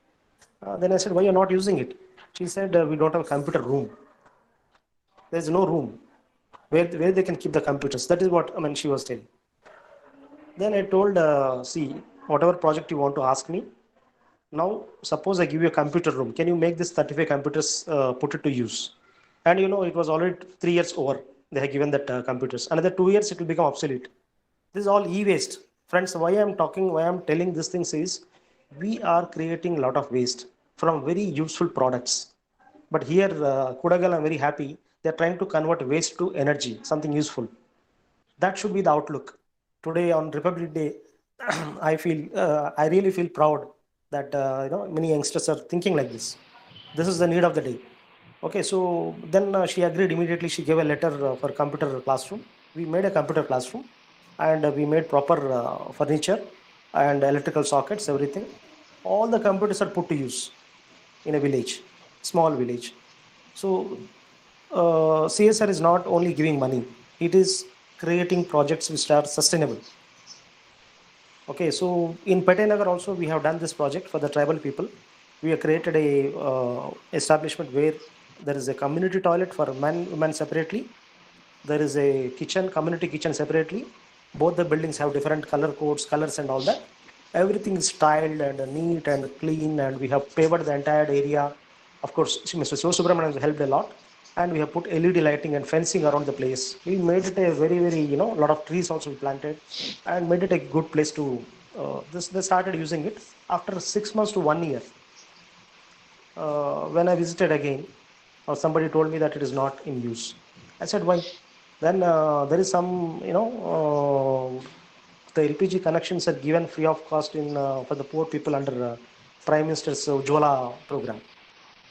Then I said, "Why you're not using it?" She said, "We don't have a computer room. There's no room where they can keep the computers." That is what she was telling. Then I told, see, whatever project you want to ask me, now suppose I give you a computer room. Can you make this 35 computers, put it to use? And it was already 3 years over. They have given that computers. Another 2 years, it will become obsolete. This is all e-waste. Friends, why I'm telling these things is, we are creating a lot of waste from very useful products. But here, Koodugal, I'm very happy. They're trying to convert waste to energy, something useful. That should be the outlook. Today on Republic Day, I really feel proud that many youngsters are thinking like this. This is the need of the day. Okay, so then she agreed immediately. She gave a letter for computer classroom. We made a computer classroom, and we made proper furniture and electrical sockets, everything. All the computers are put to use in a village, small village. So CSR is not only giving money; it is creating projects which are sustainable. Okay, so in Petayanagar also we have done this project for the tribal people. We have created a establishment where there is a community toilet for men, women separately. There is a kitchen, community kitchen separately. Both the buildings have different color codes, colors and all that. Everything is tiled and neat and clean, and we have paved the entire area. Of course, Mr. Subramanian has helped a lot. And we have put LED lighting and fencing around the place. We made it a very, very, a lot of trees also we planted and made it a good place to, they started using it. After 6 months to 1 year, when I visited again, somebody told me that it is not in use. I said, why? Then there is some, the LPG connections are given free of cost for the poor people under Prime Minister's Ujjwala program.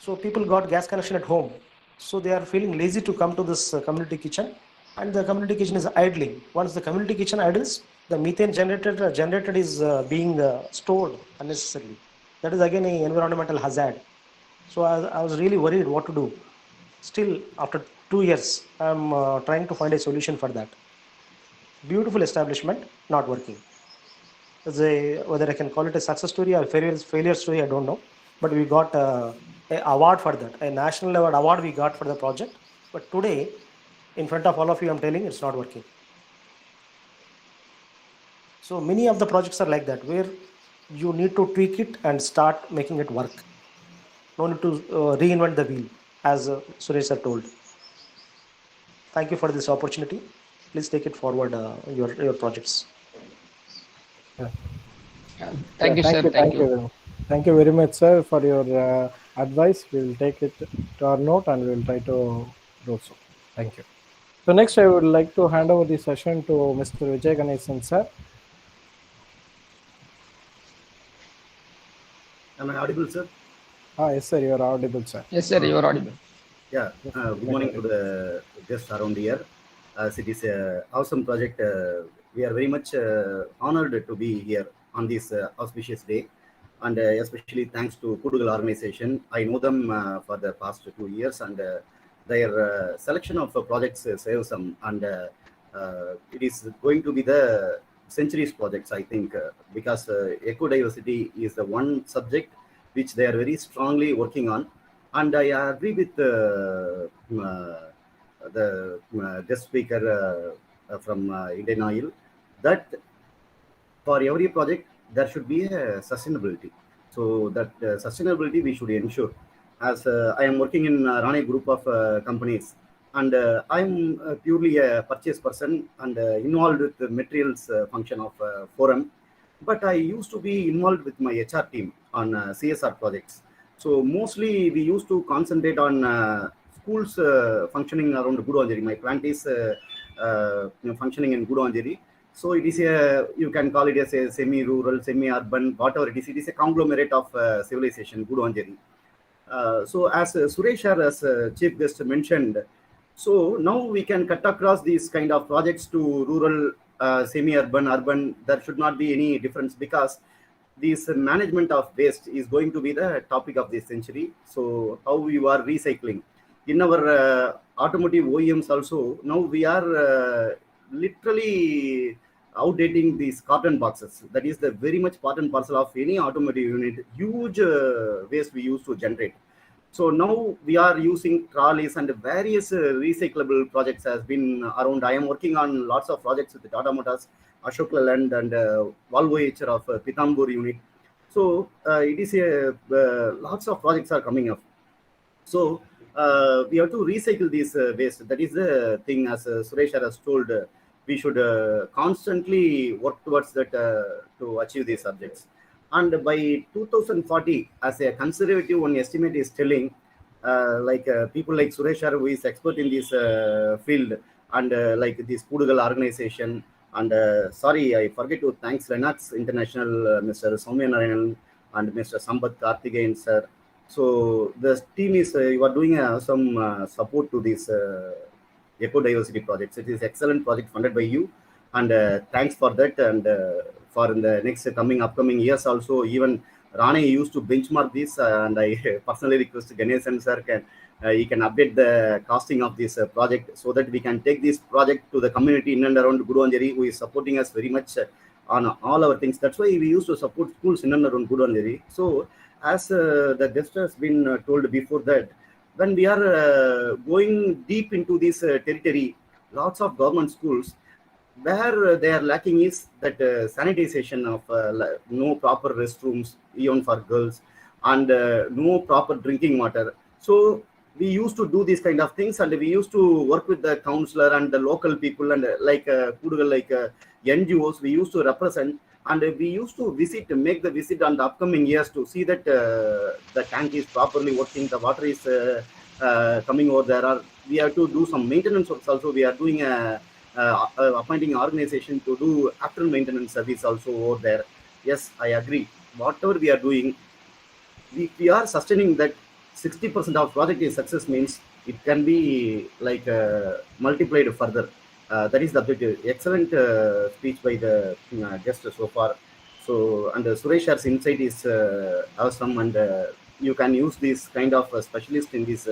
So people got gas connection at home. So they are feeling lazy to come to this community kitchen, and the community kitchen is idling. Once the community kitchen idles, the methane generated is being stored unnecessarily. That is again an environmental hazard. So I was really worried what to do. Still, after 2 years, I'm trying to find a solution for that. Beautiful establishment, not working. Whether I can call it a success story or failure story, I don't know. But we got an award for that, a national level award we got for the project. But today, in front of all of you, I'm telling it's not working. So many of the projects are like that, where you need to tweak it and start making it work. No need to reinvent the wheel, as Suresh sir told. Thank you for this opportunity. Please take it forward, your projects. Thank you, sir. Thank you. Thank you very much, sir, for your advice. We will take it to our note and we will try to do so. Thank you. So next, I would like to hand over the session to Mr. Vijayaganesan, sir. Am I audible, sir? Yes, sir, you are audible, sir. Yes, sir, you are audible. Yeah, good morning to the guests around here. It is an awesome project. We are very much honored to be here on this auspicious day. And especially thanks to Koodugal organization. I know them for the past 2 years, and their selection of projects saves them. And it is going to be the centuries projects, I think, because eco-diversity is the one subject which they are very strongly working on. And I agree with the guest speaker from Indian Oil that for every project there should be a sustainability. So that sustainability we should ensure. As I am working in Rane group of companies, and I'm purely a purchase person and involved with the materials function of forum. But I used to be involved with my HR team on CSR projects. So mostly we used to concentrate on schools functioning around Gudavandheri. My plant is functioning in Gudavandheri. So it is you can call it as a semi-rural, semi-urban, whatever it is a conglomerate of civilization, Gudavandheri. So as Suresh as chief guest mentioned, so now we can cut across these kind of projects to rural, semi-urban, urban. There should not be any difference because this management of waste is going to be the topic of this century. So how you are recycling. In our automotive OEMs also, now we are literally outdating these carton boxes. That is the very much part and parcel of any automotive unit. Huge waste we used to generate. So now we are using trolleys and various recyclable projects has been around. I am working on lots of projects with the Tata Motors, Ashok Leyland and Volvo HR of Pitambur unit. So it is lots of projects are coming up. So we have to recycle these waste. That is the thing, as Suresh has told. We should constantly work towards that to achieve these subjects. And by 2040, as a conservative one estimate is telling, people like Suresh, who is expert in this field, and like this Koodugal organization, and sorry, I forget to thank Lennox International, Mr. Sowmya Narayanan, and Mr. Sambat Karthikeyan, sir. So the team is, you are doing some support to this eco-diversity projects. It is excellent project funded by you, and thanks for that. And for in the next upcoming years also, even Rane used to benchmark this, and I personally request Ganesan sir he can update the costing of this project so that we can take this project to the community in and around Gudavandheri, who is supporting us very much on all our things. That's why we used to support schools in and around Gudavandheri. So as the guest has been told before that, when we are going deep into this territory, lots of government schools, where they are lacking is that sanitization of no proper restrooms, even for girls, and no proper drinking water. So we used to do these kind of things, and we used to work with the counselor and the local people, and like Koodugal, like NGOs, we used to represent. And we used to make the visit on the upcoming years to see that the tank is properly working, the water is coming over there, or we have to do some maintenance works also. We are doing appointing organization to do after maintenance service also over there. Yes, I agree. Whatever we are doing, we are sustaining that 60% of project is success means it can be like multiplied further. That is the objective. Excellent speech by the guest so far. So, and Suresh's insight is awesome, and you can use this kind of specialist in this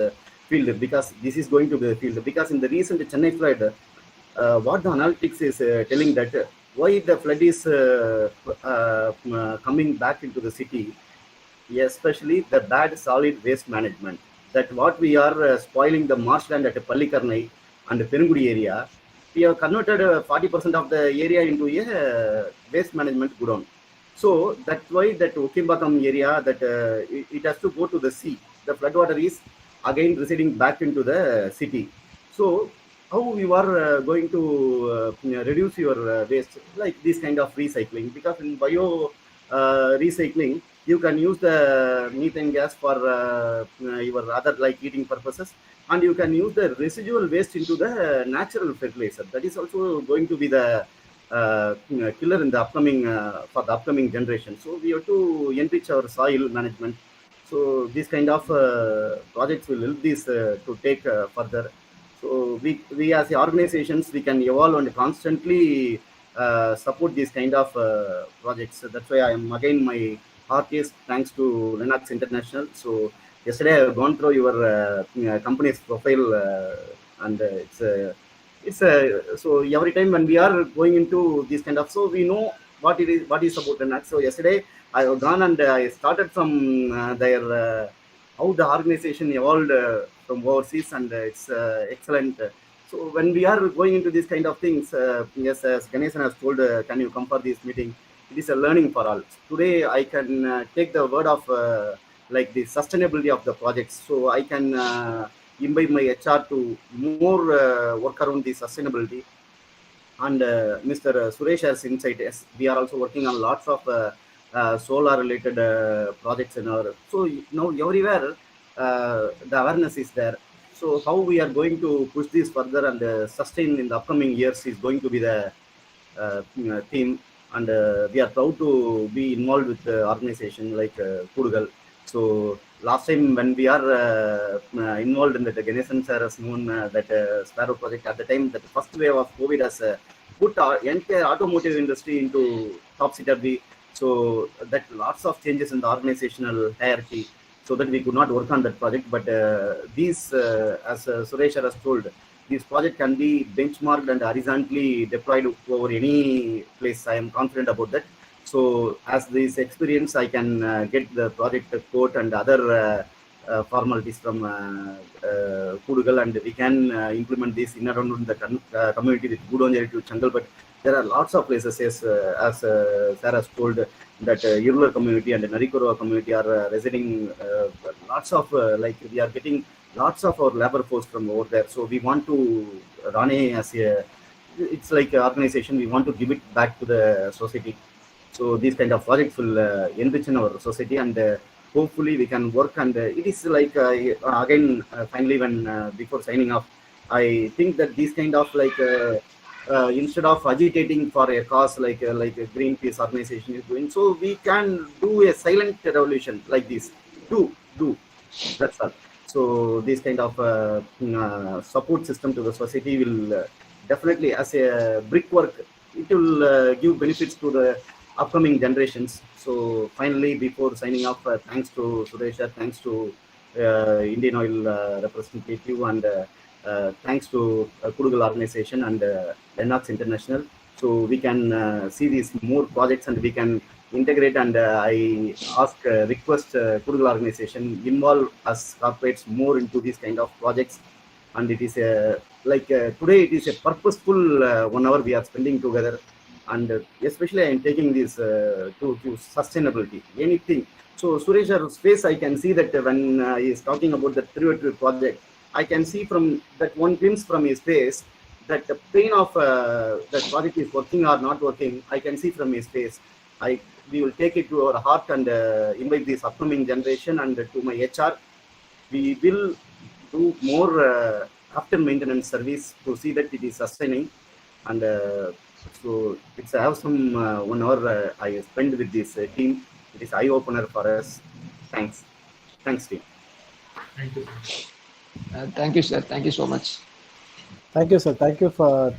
field, because this is going to be the field. Because in the recent Chennai flood, what the analytics is telling that why the flood is coming back into the city, especially the bad solid waste management. That what we are spoiling the marshland at Pallikarnai and Perungudi area, we have converted 40% of the area into a waste management godown. So that's why that Okimbakam area, that it has to go to the sea. The floodwater is again receding back into the city. So how you are going to reduce your waste, like this kind of recycling? Because in bio recycling, you can use the methane gas for your other like eating purposes, and you can use the residual waste into the natural fertilizer. That is also going to be the killer in the upcoming for the upcoming generation. So we have to enrich our soil management. So these kind of projects will help this to take further. So we as organizations, we can evolve and constantly support these kind of projects. That's why I am again my heartiest thanks to Lennox International. So yesterday I have gone through your company's profile, and so every time when we are going into this kind of, so we know what is about Lennox. So yesterday I have gone and I started from their how the organization evolved from overseas, and it's excellent. So when we are going into these kind of things, yes, as Ganesan has told, can you come for this meeting? It is a learning for all. Today I can take the word of like the sustainability of the projects. So I can imbibe my HR to more work around the sustainability. And Mr. Suresh has insight. Yes, we are also working on lots of solar related projects in our. So now everywhere the awareness is there. So how we are going to push this further and sustain in the upcoming years is going to be the theme. And we are proud to be involved with the organization like Koodugal. So last time when we are involved in the Ganesan sir has known that Sparrow project, at the time that the first wave of COVID has put our entire automotive industry into topsy-turvy. So that lots of changes in the organizational hierarchy, so that we could not work on that project. But these, as Suresh has told, this project can be benchmarked and horizontally deployed over any place. I am confident about that. So as this experience, I can get the project code and other formalities from Koodugal, and we can implement this in around the community with Gudonjari to Changal. But there are lots of places, yes, as Sarah has told, that Irula community and the Narikoro community are residing lots of like we are getting lots of our labor force from over there. So we want to Rane as a, it's like an organization, we want to give it back to the society. So these kind of projects will enrich in our society, and hopefully we can work. And it is like again finally, when before signing off, I think that these kind of like instead of agitating for a cause like a Greenpeace organization is doing, so we can do a silent revolution like this. Do that's all. So this kind of support system to the society will definitely, as a brickwork, it will give benefits to the upcoming generations. So finally, before signing off, thanks to Suresh, thanks to Indian Oil representative, and thanks to Koodugal organization and Lennox International. So we can see these more projects and we can integrate, and I ask, request Koodugal organization involve us corporates more into these kind of projects. And it is like today it is a purposeful 1 hour we are spending together, and especially I am taking this to sustainability, anything. So Suresh's face, I can see that when he is talking about the Trivandrum project, I can see from that one glimpse from his face that the pain of that project is working or not working, I can see from his face. we will take it to our heart and invite this upcoming generation, and to my HR, we will do more after maintenance service to see that it is sustaining. And so it's I have some 1 hour I spent with this team. It is eye opener for us. Thanks team. Thank you, sir. Thank you, sir. Thank you so much. Thank you, sir. Thank you for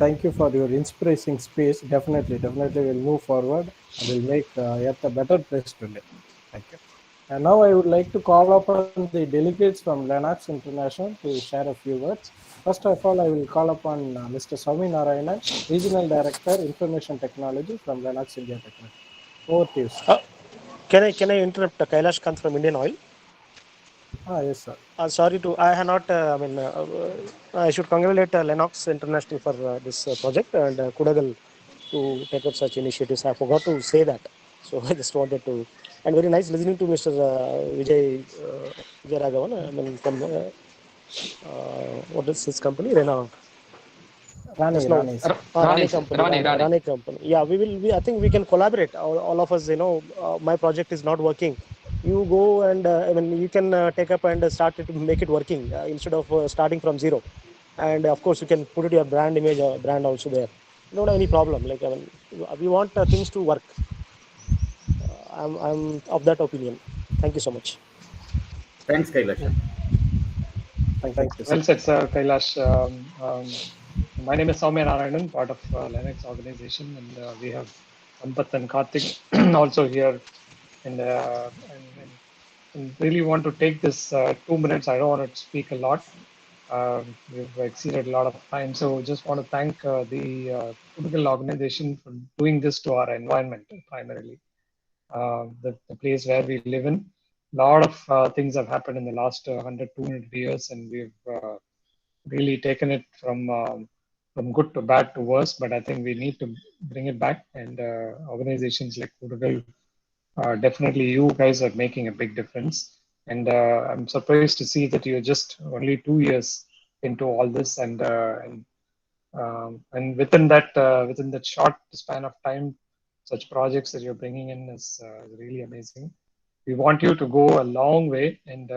your inspiring speech. Definitely we'll move forward and we'll make Earth a better place to live. Thank you. And now I would like to call upon the delegates from Lennox International to share a few words. First of all, I will call upon Mr. Sowmya Narayanan, Regional Director, Information Technology from Lennox India Technology. Over to you, sir. Can I interrupt Kailash Kanth from Indian Oil? Yes, sir. Sorry I have not. I should congratulate Lennox International for this project and Koodugal to take up such initiatives. I forgot to say that, so I just wanted to. And very nice listening to Mr. Vijayaganesan. From what is his company? Rane company. Yeah, I think we can collaborate. All of us, my project is not working. You go and you can take up and start it to make it working instead of starting from zero. And of course, you can put it your brand image, brand also there. You don't have any problem. We want things to work. I'm of that opinion. Thank you so much. Thanks, Kailash. Thank you, sir. Well said, sir, Kailash. My name is Sowmya Narayanan, part of Lennox organization, and we have Sampath and Karthik also here. And really want to take this 2 minutes. I don't want to speak a lot. We've exceeded a lot of time, so just want to thank the Koodugal organization for doing this to our environment primarily. The place where we live in. A lot of things have happened in the last 100, 200 years, and we've really taken it from good to bad to worse. But I think we need to bring it back, and organizations like Koodugal, definitely you guys are making a big difference. And I'm surprised to see that you're just only 2 years into all this, and within that short span of time, such projects that you're bringing in is really amazing. We want you to go a long way, and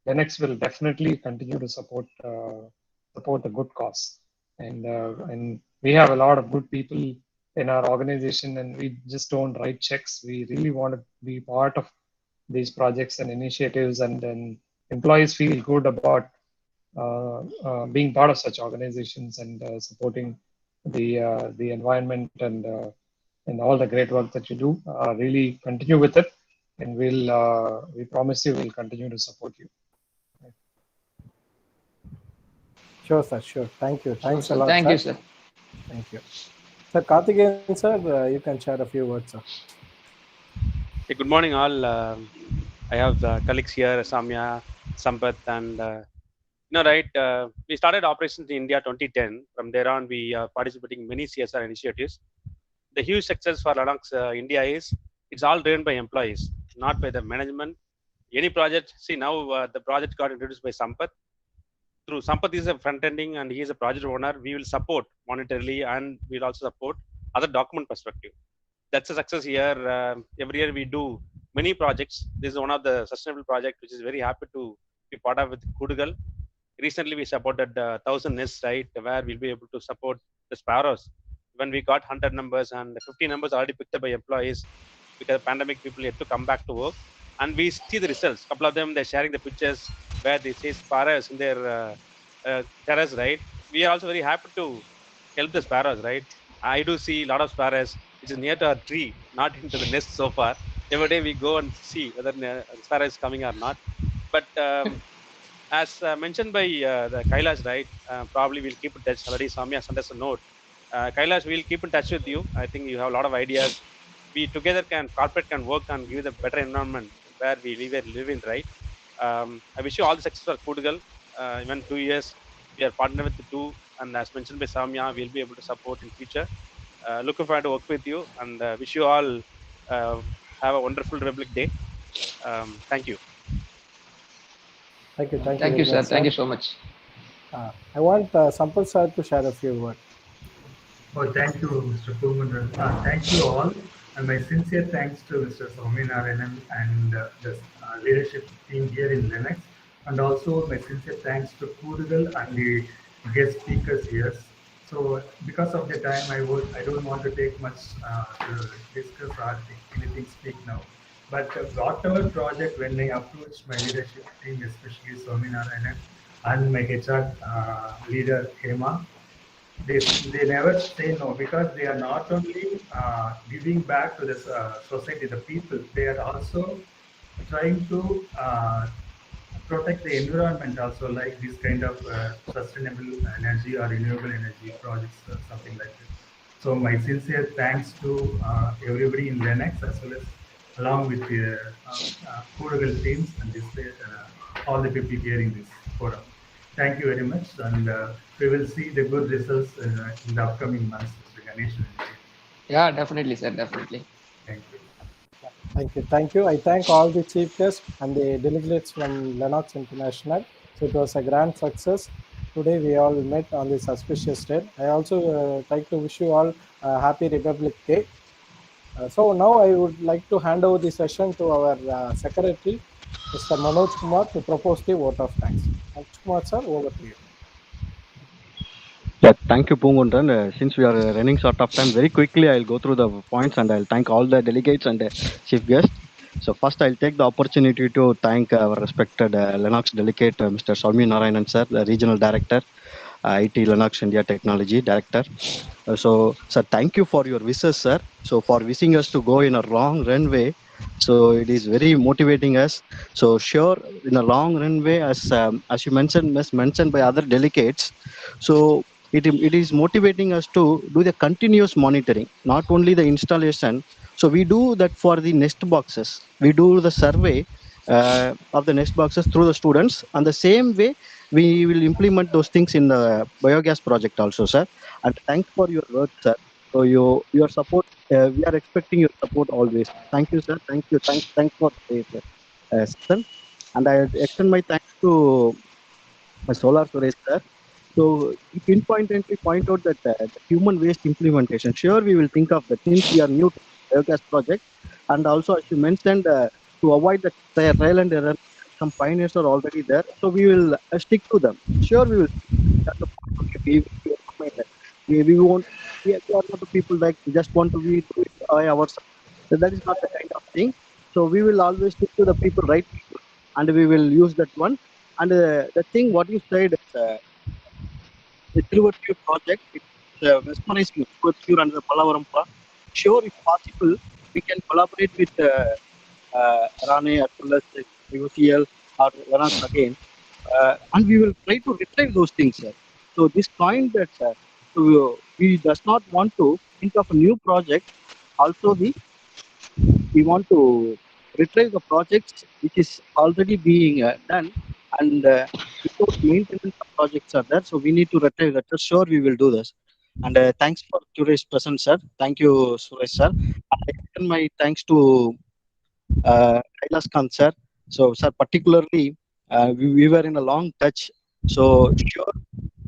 Lennox will definitely continue to support the good cause. And we have a lot of good people in our organization, and we just don't write checks. We really want to be part of these projects and initiatives, and then employees feel good about being part of such organizations and supporting the environment and all the great work that you do. Really continue with it, and we promise you we'll continue to support you. Sure, sir. Sure. Thank you. Thanks a lot. Thank you, sir. Thank you. Sir, Karthikeyan, sir, you can share a few words, sir. Hey, good morning, all. I have colleagues here, Sowmya, Sampath, and we started operations in India 2010. From there on, we are participating in many CSR initiatives. The huge success for Lennox India is it's all driven by employees, not by the management. Any project, see now the project got introduced by Sampath. Through Sampath is a front ending and he is a project owner. We will support monetarily and we'll also support other document perspective. That's a success here. Every year we do many projects. This is one of the sustainable project which is very happy to be part of with Koodugal. Recently we supported 1,000 nests, right, where we'll be able to support the sparrows. When we got 100 numbers and 50 numbers already picked up by employees because pandemic people had to come back to work. And we see the results. A couple of them, they're sharing the pictures where they say sparrows in their terrace, right? We are also very happy to help the sparrows, right? I do see a lot of sparrows which is near to our tree, not into the nest so far. Every day we go and see whether the sparrow is coming or not. But as mentioned by the Kailash, right? Probably we'll keep in touch. Already Sowmya sent us a note. Kailash, we'll keep in touch with you. I think you have a lot of ideas. We together corporate can work and give the better environment where we live in, right? I wish you all the success for Koodugal. Even 2 years, we are partnered with the two, and as mentioned by Sowmya, we'll be able to support in future. Looking forward to work with you, and wish you all have a wonderful Republic Day. Thank you. Thank you. Thank you, sir. Thank you so much. I want Sampath sir to share a few words. Oh, thank you, Mr. Kumar. Thank you all. And my sincere thanks to Mr. Sowmya Narayanan and the leadership team here in Lennox. And also my sincere thanks to Koodugal and the guest speakers here. So because of the time, I don't want to take much to discuss or anything speak now. But whatever project, when I approached my leadership team, especially Sowmya Narayanan and my HR leader Hema, they never say no, because they are not only giving back to the society, the people, they are also trying to protect the environment also, like this kind of sustainable energy or renewable energy projects, something like that. So my sincere thanks to everybody in Lennox, as well as along with the Koodugal teams and this, all the people here in this forum. Thank you very much, and we will see the good results in the upcoming months, Mr. Ganesh. Yeah, definitely, sir, definitely. Thank you. Thank you. Thank you. I thank all the chief guests and the delegates from Lennox International. So it was a grand success. Today we all met on this auspicious day. I also like to wish you all a happy Republic Day. So now I would like to hand over the session to our secretary, Mr. Manoj Kumar, to propose the vote of thanks. Manoj Kumar, sir, over to you. Yeah, thank you, Pungundran. Since we are running short of time, very quickly I'll go through the points and I'll thank all the delegates and chief guests. So first, I'll take the opportunity to thank our respected Lennox delegate, Mr. Sowmya Narayanan, sir, the regional director, IT Lennox India Technology Director. Sir, thank you for your wishes, sir. So for wishing us to go in a long runway, so it is very motivating us. So sure, in a long runway, as you mentioned, as mentioned by other delegates, so it is motivating us to do the continuous monitoring, not only the installation. So we do that for the nest boxes. We do the survey of the nest boxes through the students, and the same way we will implement those things in the biogas project also, sir. And thanks for your work, sir. So your support, we are expecting your support always. Thank you, sir. Thank you. Thanks for the session. And I extend my thanks to Solar Suresh, sir. So he pinpointedly point out that the human waste implementation. Sure, we will think of that since we are new to the biogas project, and also as you mentioned, to avoid the trial and error, some pioneers are already there. So we will stick to them. Sure, we will. That's the point. Okay, we won't. We are not the people like we just want to we do it by ourselves. So that is not the kind of thing. So we will always stick to the people, right people, and we will use that one. And the thing what you said is the Silverview project, it's mesmerizing Silverview and the Pallavarampa. Sure, if possible, we can collaborate with Rane as well as UCL or Lennox again, and we will try to retrieve those things, sir. So this point that so we does not want to think of a new project. Also, we want to retrieve the projects which is already being done, and without maintenance of projects are there. So we need to retrieve that. So sure, we will do this. And thanks for today's presence, sir. Thank you, Suresh, sir. I extend my thanks to Kailash Khan, sir. So, sir, particularly, we were in a long touch. So, sure,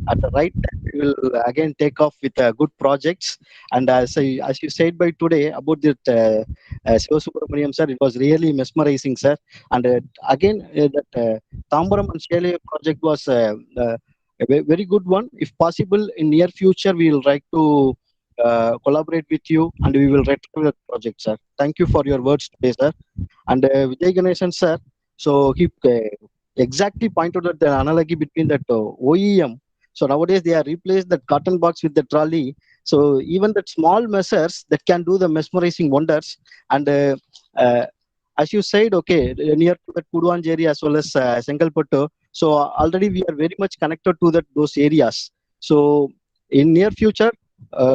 at the right time, we will again take off with good projects. And as you said by today about that Siva Subramaniam, sir, it was really mesmerizing, sir. And again, that Tambaram and Shale project was a very good one. If possible, in near future, we will like to collaborate with you and we will retrieve the project, sir. Thank you for your words today, sir. And Vijayaganesan, sir, so he exactly pointed out the analogy between that OEM. So nowadays they are replaced that cotton box with the trolley. So even that small measures that can do the mesmerizing wonders. And as you said, okay, near to the Kuduan area as well as Sengalpattu. So already we are very much connected to those areas. So in near future,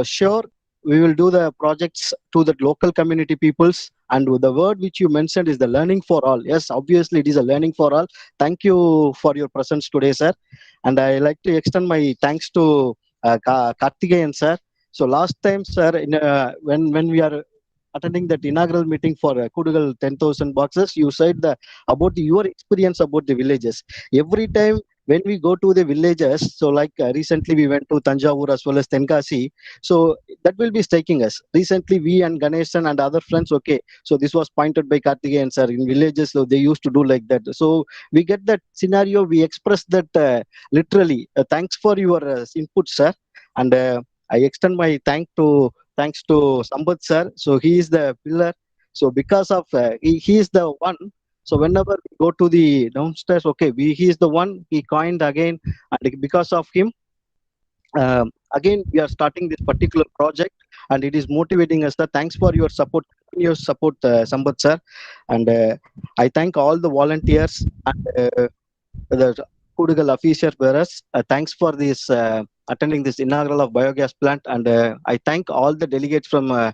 sure, we will do the projects to the local community peoples. And the word which you mentioned is the learning for all. Yes, obviously it is a learning for all. Thank you for your presence today, sir. And I like to extend my thanks to Karthikeyan, sir. So last time, sir, when we are attending that inaugural meeting for Koodugal 10,000 boxes, you said about your experience about the villages. Every time when we go to the villages, so like recently we went to Tanjavur as well as Tenkasi, so that will be staking us. Recently we and Ganesan and other friends, okay, so this was pointed by Karthikeyan sir, in villages so they used to do like that. So we get that scenario, we express that literally. Thanks for your input, sir. And I extend my thanks to Sambat sir. So he is the pillar. So because of he is the one. So whenever we go to the downstairs, okay, he is the one he coined again, and because of him, again we are starting this particular project, and it is motivating us. Thanks for your support, Sambat sir, and I thank all the volunteers and the Koodugal official bearers. Thanks for this attending this inaugural of biogas plant, and I thank all the delegates from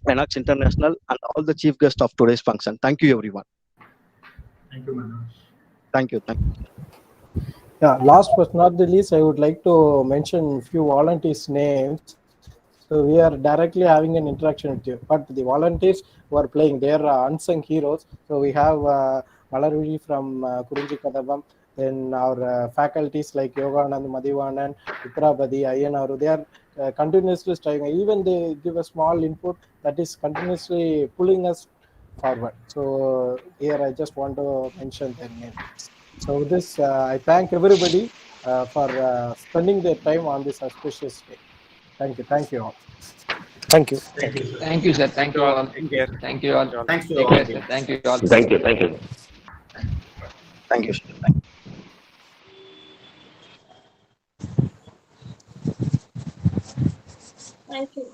Lennox International and all the chief guests of today's function. Thank you, everyone. Thank you, Manoj. Thank you. Yeah, last but not the least, I would like to mention few volunteers' names. So we are directly having an interaction with you. But the volunteers who are playing, they are unsung heroes. So we have Malarviji from Kurunji Kadabam, then our faculties like Yoganand, Madhivanan, Utrabadi, Ayanaru, they are continuously striving. Even they give a small input that is continuously pulling us forward. So here I just want to mention their names. So with this, I thank everybody for spending their time on this auspicious day. Thank you. Thank you all. Thank you. Thank you, sir. Thank you, sir. Thank you all. Take care. Thank you all. Thanks to Take all care, of you. sir. Thank you all. Thank you. Thank you. Thank you. Thank you.